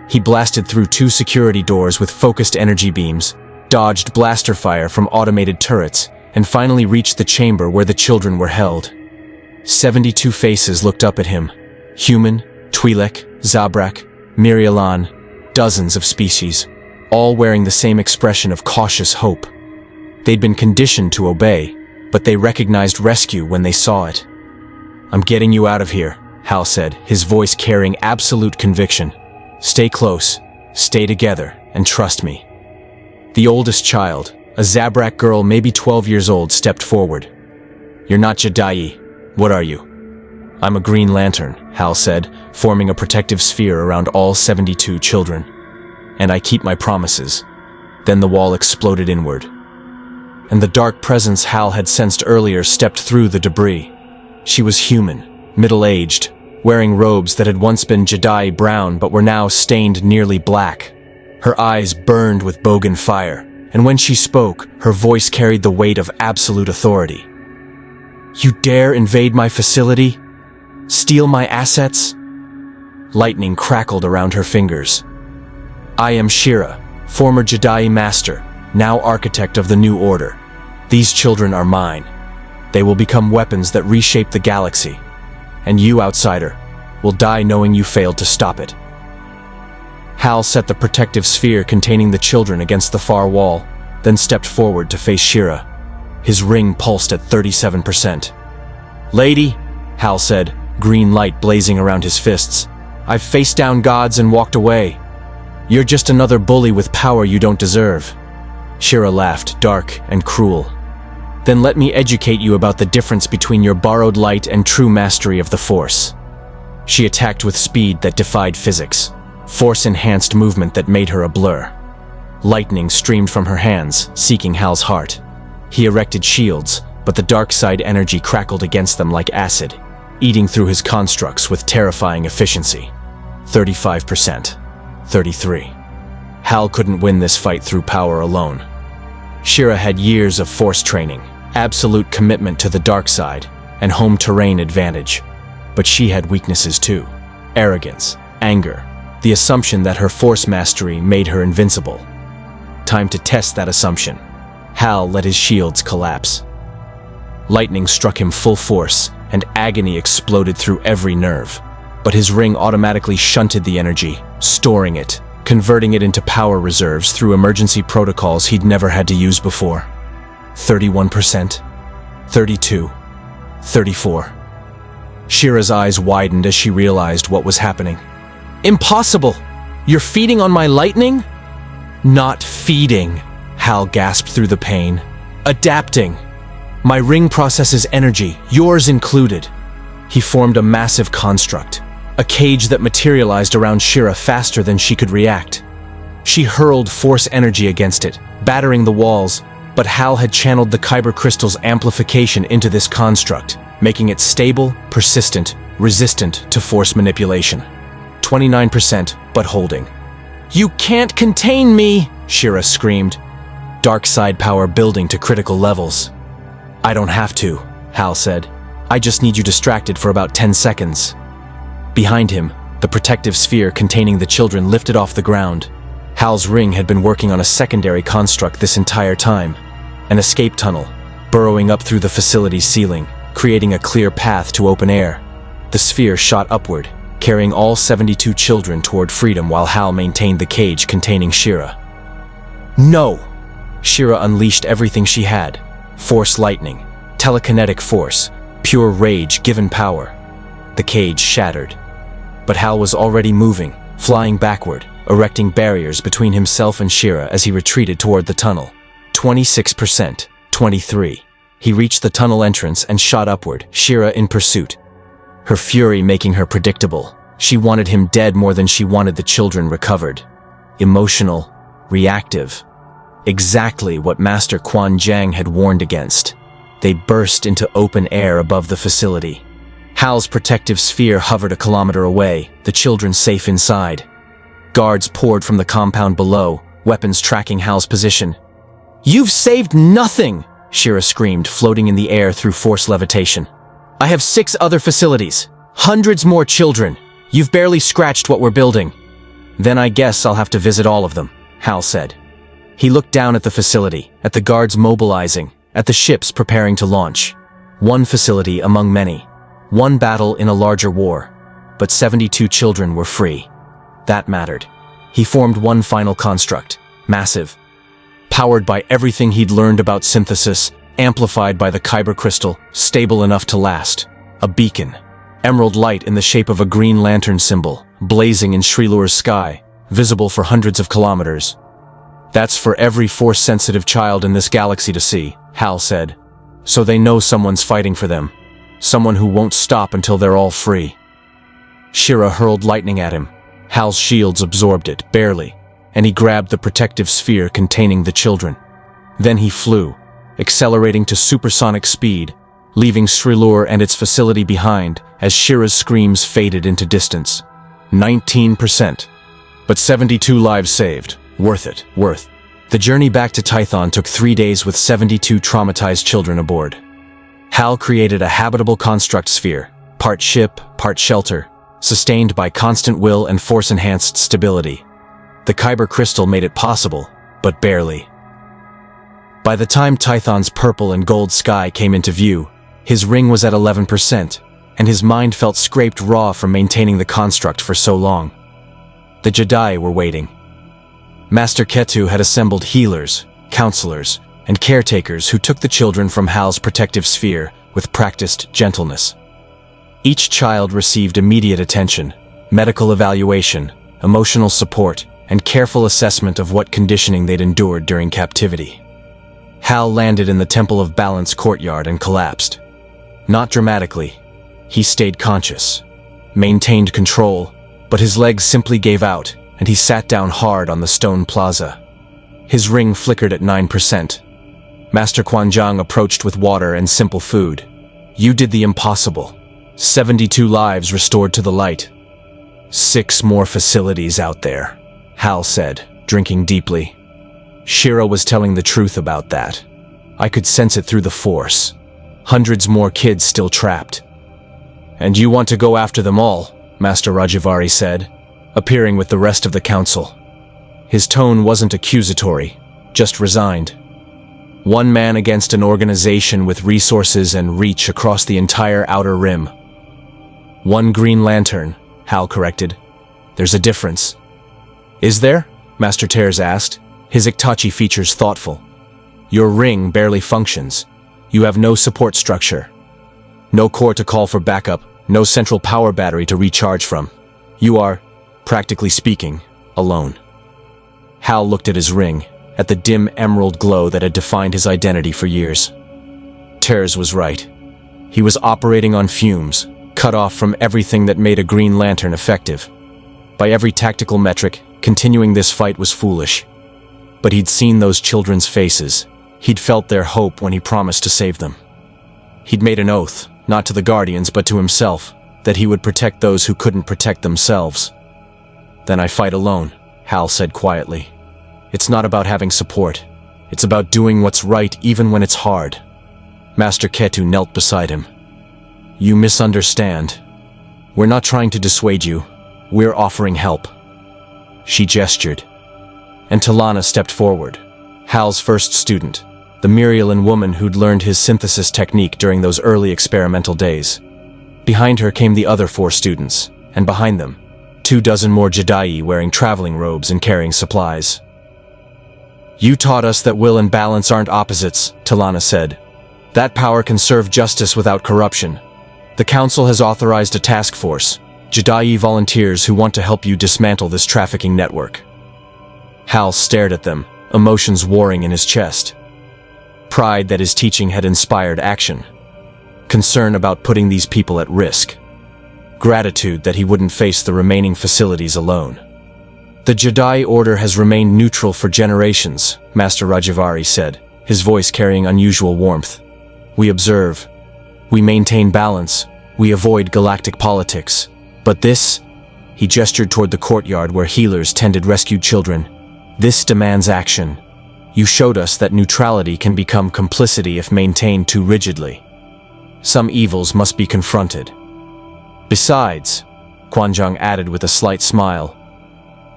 He blasted through 2 security doors with focused energy beams, dodged blaster fire from automated turrets, and finally reached the chamber where the children were held. 72 faces looked up at him. Human, Twi'lek, Zabrak, Mirialan, dozens of species, all wearing the same expression of cautious hope. They'd been conditioned to obey, but they recognized rescue when they saw it. "I'm getting you out of here," Hal said, his voice carrying absolute conviction. "Stay close, stay together, and trust me." The oldest child, a Zabrak girl maybe 12 years old, stepped forward. "You're not Jedi. What are you?" "I'm a Green Lantern," Hal said, forming a protective sphere around all 72 children. "And I keep my promises." Then the wall exploded inward, and the dark presence Hal had sensed earlier stepped through the debris. She was human, middle-aged, wearing robes that had once been Jedi brown but were now stained nearly black. Her eyes burned with bogan fire, and when she spoke, her voice carried the weight of absolute authority. "You dare invade my facility? Steal my assets?" Lightning crackled around her fingers. "I am Shira, former Jedi Master, now architect of the New Order. These children are mine. They will become weapons that reshape the galaxy. And you, outsider, will die knowing you failed to stop it." Hal set the protective sphere containing the children against the far wall, then stepped forward to face Shira. His ring pulsed at 37%. "Lady," Hal said, green light blazing around his fists, "I've faced down gods and walked away. You're just another bully with power you don't deserve." Shira laughed, dark and cruel. "Then let me educate you about the difference between your borrowed light and true mastery of the Force." She attacked with speed that defied physics, Force-enhanced movement that made her a blur. Lightning streamed from her hands, seeking Hal's heart. He erected shields, but the dark side energy crackled against them like acid, eating through his constructs with terrifying efficiency. 35%. 33. Hal couldn't win this fight through power alone. Shira had years of Force training, absolute commitment to the dark side, and home terrain advantage. But she had weaknesses too. Arrogance, anger, the assumption that her Force mastery made her invincible. Time to test that assumption. Hal let his shields collapse. Lightning struck him full force, and agony exploded through every nerve. But his ring automatically shunted the energy, storing it, converting it into power reserves through emergency protocols he'd never had to use before. 31%. 32. 34. Shira's eyes widened as she realized what was happening. "Impossible! You're feeding on my lightning?" "Not feeding," Hal gasped through the pain. "Adapting. My ring processes energy, yours included." He formed a massive construct, a cage that materialized around Shira faster than she could react. She hurled Force energy against it, battering the walls, but Hal had channeled the Kyber crystal's amplification into this construct, making it stable, persistent, resistant to Force manipulation. 29%, but holding. "You can't contain me!" Shira screamed, dark side power building to critical levels. "I don't have to," Hal said. "I just need you distracted for about 10 seconds. Behind him, the protective sphere containing the children lifted off the ground. Hal's ring had been working on a secondary construct this entire time, an escape tunnel, burrowing up through the facility's ceiling, creating a clear path to open air. The sphere shot upward, carrying all 72 children toward freedom while Hal maintained the cage containing Shira. "No!" Shira unleashed everything she had. Force lightning, telekinetic force, pure rage given power. The cage shattered. But Hal was already moving, flying backward, erecting barriers between himself and Shira as he retreated toward the tunnel. 26%. 23. He reached the tunnel entrance and shot upward, Shira in pursuit. Her fury making her predictable. She wanted him dead more than she wanted the children recovered. Emotional, reactive. Exactly what Master Quan Jiang had warned against. They burst into open air above the facility. Hal's protective sphere hovered a kilometer away, the children safe inside. Guards poured from the compound below, weapons tracking Hal's position. "You've saved nothing!" Shira screamed, floating in the air through Force levitation. "I have 6 other facilities. Hundreds more children. You've barely scratched what we're building." "Then I guess I'll have to visit all of them," Hal said. He looked down at the facility, at the guards mobilizing, at the ships preparing to launch. One facility among many. One battle in a larger war. But 72 children were free. That mattered. He formed one final construct, massive. Powered by everything he'd learned about synthesis, amplified by the Kyber crystal, stable enough to last. A beacon. Emerald light in the shape of a green lantern symbol, blazing in Shrilur's sky, visible for hundreds of kilometers. "That's for every Force-sensitive child in this galaxy to see," Hal said. "So they know someone's fighting for them. Someone who won't stop until they're all free." Shira hurled lightning at him. Hal's shields absorbed it, barely, and he grabbed the protective sphere containing the children. Then he flew, accelerating to supersonic speed, leaving Shrilur and its facility behind as Shira's screams faded into distance. 19%. But 72 lives saved. Worth it, worth. The journey back to Tython took 3 days with 72 traumatized children aboard. Hal created a habitable construct sphere, part ship, part shelter, sustained by constant will and force-enhanced stability. The Kyber crystal made it possible, but barely. By the time Tython's purple and gold sky came into view, his ring was at 11%, and his mind felt scraped raw from maintaining the construct for so long. The Jedi were waiting. Master Ketu had assembled healers, counselors, and caretakers who took the children from Hal's protective sphere with practiced gentleness. Each child received immediate attention, medical evaluation, emotional support, and careful assessment of what conditioning they'd endured during captivity. Hal landed in the Temple of Balance courtyard and collapsed. Not dramatically. He stayed conscious, maintained control, but his legs simply gave out, and he sat down hard on the stone plaza. His ring flickered at 9%. Master Quanzhang approached with water and simple food. You did the impossible. 72 lives restored to the light. 6 more facilities out there, Hal said, drinking deeply. Shira was telling the truth about that. I could sense it through the Force. Hundreds more kids still trapped. And you want to go after them all, Master Rajavari said, appearing with the rest of the council. His tone wasn't accusatory, just resigned. One man against an organization with resources and reach across the entire Outer Rim. One Green Lantern, Hal corrected. There's a difference. Is there? Master Tears asked, his Iktachi features thoughtful. Your ring barely functions. You have no support structure. No core to call for backup, no central power battery to recharge from. You are, practically speaking, alone. Hal looked at his ring, at the dim emerald glow that had defined his identity for years. Tears was right. He was operating on fumes, cut off from everything that made a Green Lantern effective. By every tactical metric, continuing this fight was foolish. But he'd seen those children's faces. He'd felt their hope when he promised to save them. He'd made an oath, not to the Guardians but to himself, that he would protect those who couldn't protect themselves. Then I fight alone, Hal said quietly. It's not about having support. It's about doing what's right even when it's hard. Master Ketu knelt beside him. You misunderstand. We're not trying to dissuade you. We're offering help. She gestured. And Talana stepped forward, Hal's first student, the Mirialan woman who'd learned his synthesis technique during those early experimental days. Behind her came the other 4 students, and behind them, 24 more Jedi wearing traveling robes and carrying supplies. You taught us that will and balance aren't opposites, Talana said. That power can serve justice without corruption. The Council has authorized a task force, Jedi volunteers who want to help you dismantle this trafficking network. Hal stared at them, emotions warring in his chest. Pride that his teaching had inspired action. Concern about putting these people at risk. Gratitude that he wouldn't face the remaining facilities alone. The Jedi Order has remained neutral for generations, Master Rajavari said, his voice carrying unusual warmth. We observe. We maintain balance. We avoid galactic politics. But this, he gestured toward the courtyard where healers tended rescued children. This demands action. You showed us that neutrality can become complicity if maintained too rigidly. Some evils must be confronted. Besides, Quanzhang added with a slight smile,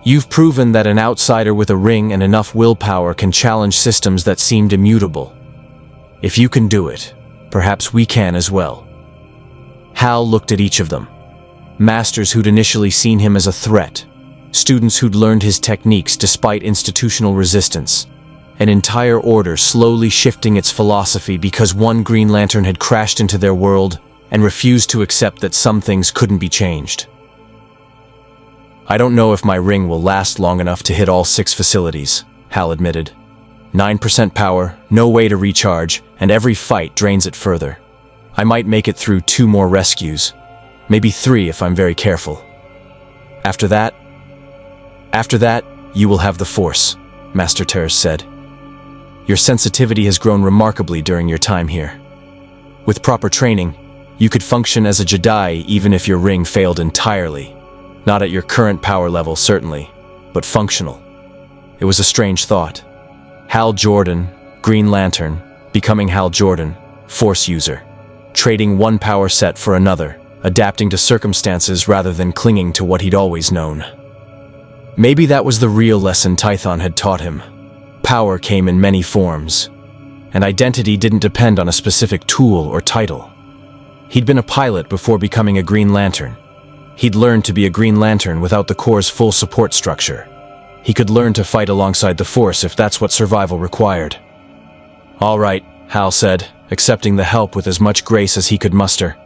you've proven that an outsider with a ring and enough willpower can challenge systems that seemed immutable. If you can do it, perhaps we can as well. Hal looked at each of them. Masters who'd initially seen him as a threat. Students who'd learned his techniques despite institutional resistance. An entire order slowly shifting its philosophy because one Green Lantern had crashed into their world and refused to accept that some things couldn't be changed. I don't know if my ring will last long enough to hit all 6 facilities, Hal admitted. 9% power, no way to recharge, and every fight drains it further. I might make it through 2 more rescues. Maybe 3 if I'm very careful. After that, you will have the Force, Master Tears said. Your sensitivity has grown remarkably during your time here. With proper training, you could function as a Jedi even if your ring failed entirely. Not at your current power level, certainly, but functional. It was a strange thought. Hal Jordan, Green Lantern, becoming Hal Jordan, Force user. Trading one power set for another, adapting to circumstances rather than clinging to what he'd always known. Maybe that was the real lesson Tython had taught him. Power came in many forms, and identity didn't depend on a specific tool or title. He'd been a pilot before becoming a Green Lantern. He'd learned to be a Green Lantern without the Corps' full support structure. He could learn to fight alongside the Force if that's what survival required. "All right," Hal said, accepting the help with as much grace as he could muster.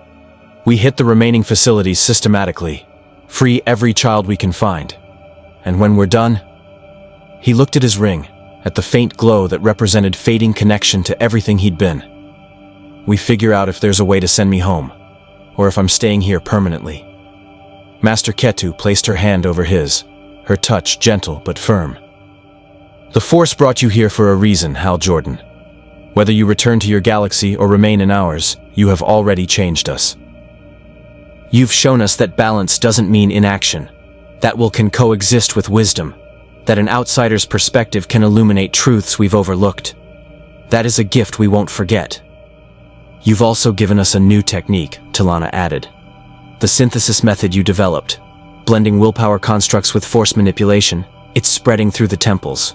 "We hit the remaining facilities systematically, free every child we can find. And when we're done..." He looked at his ring, at the faint glow that represented fading connection to everything he'd been. "We figure out if there's a way to send me home, or if I'm staying here permanently." Master Ketu placed her hand over his, her touch gentle but firm. "The Force brought you here for a reason, Hal Jordan. Whether you return to your galaxy or remain in ours, you have already changed us. You've shown us that balance doesn't mean inaction, that will can coexist with wisdom, that an outsider's perspective can illuminate truths we've overlooked. That is a gift we won't forget. You've also given us a new technique," T'Lana added. "The synthesis method you developed, blending willpower constructs with force manipulation, it's spreading through the temples.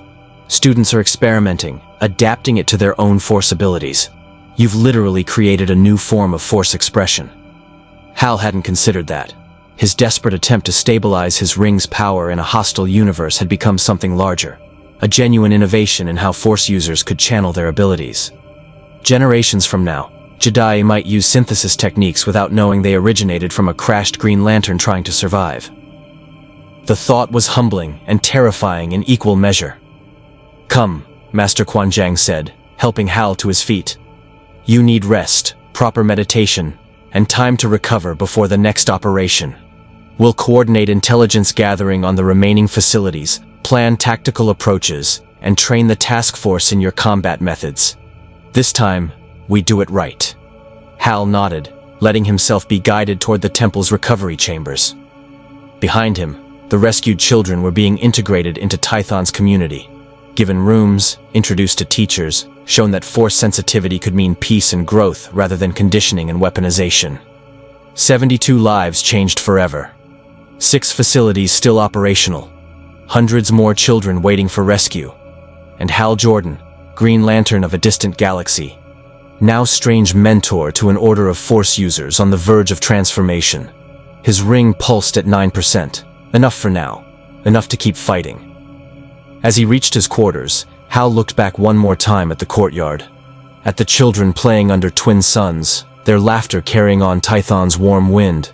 Students are experimenting, adapting it to their own force abilities. You've literally created a new form of force expression." Hal hadn't considered that. His desperate attempt to stabilize his ring's power in a hostile universe had become something larger, a genuine innovation in how Force users could channel their abilities. Generations from now, Jedi might use synthesis techniques without knowing they originated from a crashed Green Lantern trying to survive. The thought was humbling and terrifying in equal measure. "Come," Master Quan Jiang said, helping Hal to his feet. "You need rest, proper meditation, and time to recover before the next operation. We'll coordinate intelligence gathering on the remaining facilities, plan tactical approaches, and train the task force in your combat methods. This time, we do it right." Hal nodded, letting himself be guided toward the temple's recovery chambers. Behind him, the rescued children were being integrated into Tython's community. Given rooms, introduced to teachers, shown that force sensitivity could mean peace and growth rather than conditioning and weaponization. 72 lives changed forever. 6 facilities still operational. Hundreds more children waiting for rescue. And Hal Jordan, Green Lantern of a distant galaxy, now strange mentor to an order of Force users on the verge of transformation. His ring pulsed at 9%. Enough for now. Enough to keep fighting. As he reached his quarters, Hal looked back one more time at the courtyard. At the children playing under twin suns, their laughter carrying on Tython's warm wind.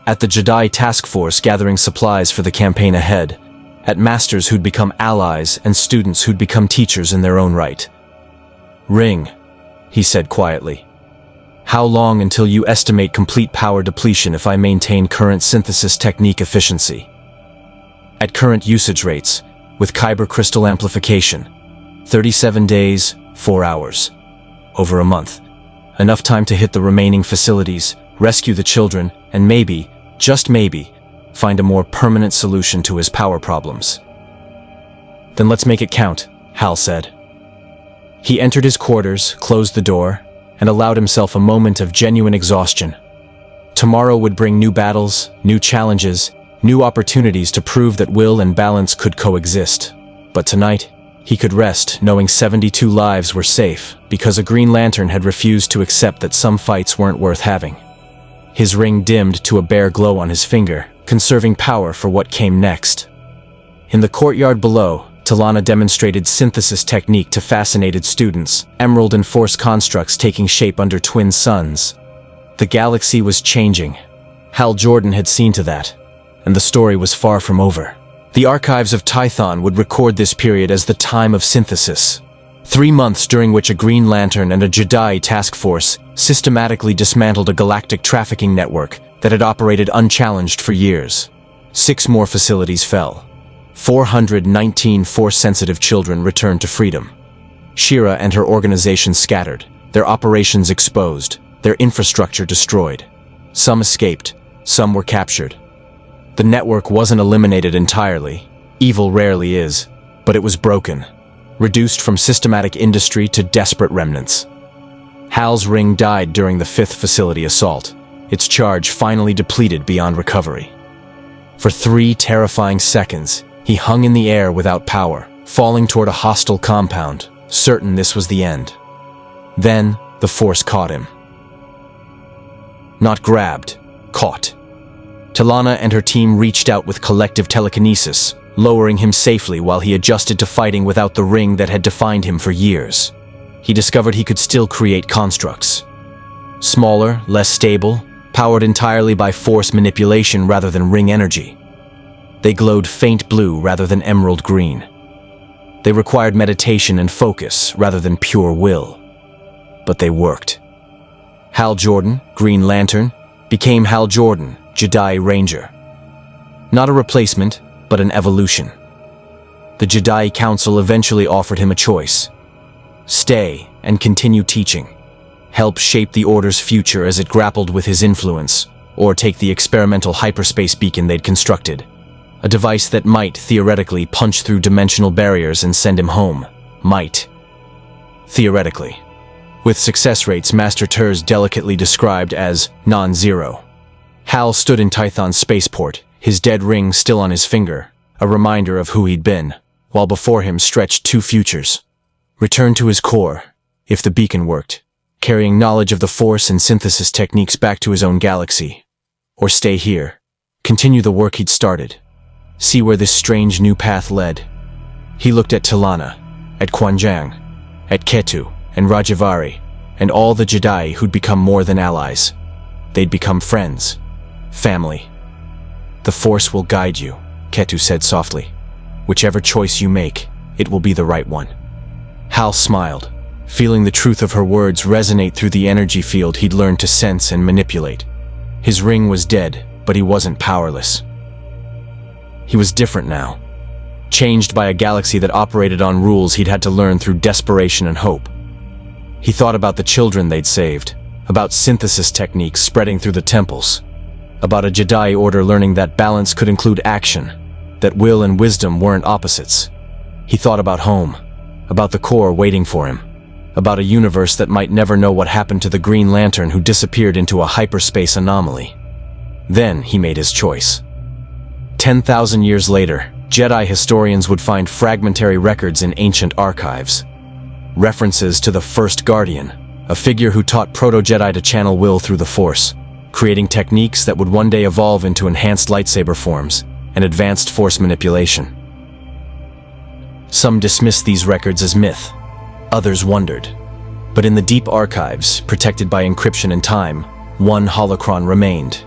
At the Jedi task force gathering supplies for the campaign ahead. At masters who'd become allies and students who'd become teachers in their own right. "Ring," he said quietly. "How long until you estimate complete power depletion if I maintain current synthesis technique efficiency?" "At current usage rates, with Kyber crystal amplification, 37 days, 4 hours. Over a month. Enough time to hit the remaining facilities, rescue the children, and maybe, just maybe, find a more permanent solution to his power problems." "Then let's make it count," Hal said. He entered his quarters, closed the door, and allowed himself a moment of genuine exhaustion. Tomorrow would bring new battles, new challenges, new opportunities to prove that will and balance could coexist. But tonight, he could rest knowing 72 lives were safe because a Green Lantern had refused to accept that some fights weren't worth having. His ring dimmed to a bare glow on his finger, conserving power for what came next. In the courtyard below, T'Lana demonstrated synthesis technique to fascinated students, emerald and force constructs taking shape under twin suns. The galaxy was changing. Hal Jordan had seen to that. And the story was far from over. The archives of Tython would record this period as the time of synthesis. 3 months during which a Green Lantern and a Jedi task force systematically dismantled a galactic trafficking network that had operated unchallenged for years. 6 more facilities fell. 419 Force-sensitive children returned to freedom. Shira and her organization scattered, their operations exposed, their infrastructure destroyed. Some escaped, some were captured. The network wasn't eliminated entirely. Evil rarely is. But it was broken, reduced from systematic industry to desperate remnants. Hal's ring died during the 5th facility assault, its charge finally depleted beyond recovery. For 3 terrifying seconds, he hung in the air without power, falling toward a hostile compound, certain this was the end. Then, the Force caught him. Not grabbed, caught. Talana and her team reached out with collective telekinesis, lowering him safely while he adjusted to fighting without the ring that had defined him for years. He discovered he could still create constructs. Smaller, less stable, powered entirely by Force manipulation rather than ring energy. They glowed faint blue rather than emerald green. They required meditation and focus rather than pure will. But they worked. Hal Jordan, Green Lantern, became Hal Jordan, Jedi Ranger. Not a replacement, but an evolution. The Jedi Council eventually offered him a choice. Stay and continue teaching. Help shape the Order's future as it grappled with his influence, or take the experimental hyperspace beacon they'd constructed. A device that might, theoretically, punch through dimensional barriers and send him home. Might. Theoretically. With success rates Master Turs delicately described as non-zero. Hal stood in Tython's spaceport, his dead ring still on his finger, a reminder of who he'd been, while before him stretched 2 futures. Return to his core, if the beacon worked, carrying knowledge of the Force and synthesis techniques back to his own galaxy. Or stay here, continue the work he'd started, see where this strange new path led. He looked at Talana, at Quanjiang, at Ketu, and Rajavari, and all the Jedi who'd become more than allies. They'd become friends, family. The Force will guide you, Ketu said softly. Whichever choice you make, it will be the right one. Hal smiled, feeling the truth of her words resonate through the energy field he'd learned to sense and manipulate. His ring was dead, but he wasn't powerless. He was different now, changed by a galaxy that operated on rules he'd had to learn through desperation and hope. He thought about the children they'd saved, about synthesis techniques spreading through the temples, about a Jedi Order learning that balance could include action, that will and wisdom weren't opposites. He thought about home, about the core waiting for him, about a universe that might never know what happened to the Green Lantern who disappeared into a hyperspace anomaly. Then he made his choice. 10,000 years later, Jedi historians would find fragmentary records in ancient archives. References to the First Guardian, a figure who taught Proto-Jedi to channel will through the Force, creating techniques that would one day evolve into enhanced lightsaber forms and advanced Force manipulation. Some dismissed these records as myth, others wondered. But in the deep archives, protected by encryption and time, one holocron remained.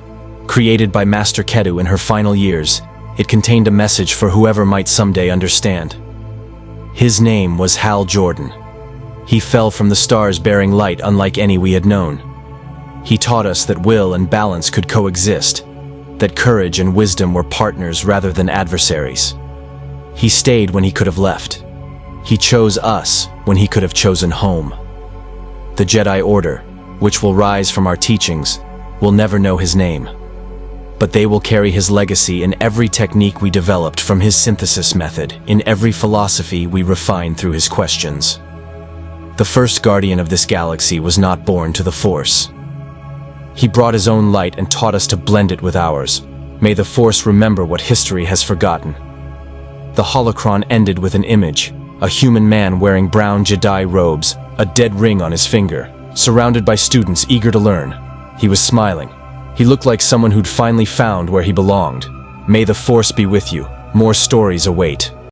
Created by Master Ketu in her final years, it contained a message for whoever might someday understand. His name was Hal Jordan. He fell from the stars bearing light unlike any we had known. He taught us that will and balance could coexist, that courage and wisdom were partners rather than adversaries. He stayed when he could have left. He chose us when he could have chosen home. The Jedi Order, which will rise from our teachings, will never know his name. But they will carry his legacy in every technique we developed from his synthesis method, in every philosophy we refined through his questions. The first guardian of this galaxy was not born to the Force. He brought his own light and taught us to blend it with ours. May the Force remember what history has forgotten. The holocron ended with an image, a human man wearing brown Jedi robes, a dead ring on his finger, surrounded by students eager to learn. He was smiling. He looked like someone who'd finally found where he belonged. May the Force be with you. More stories await.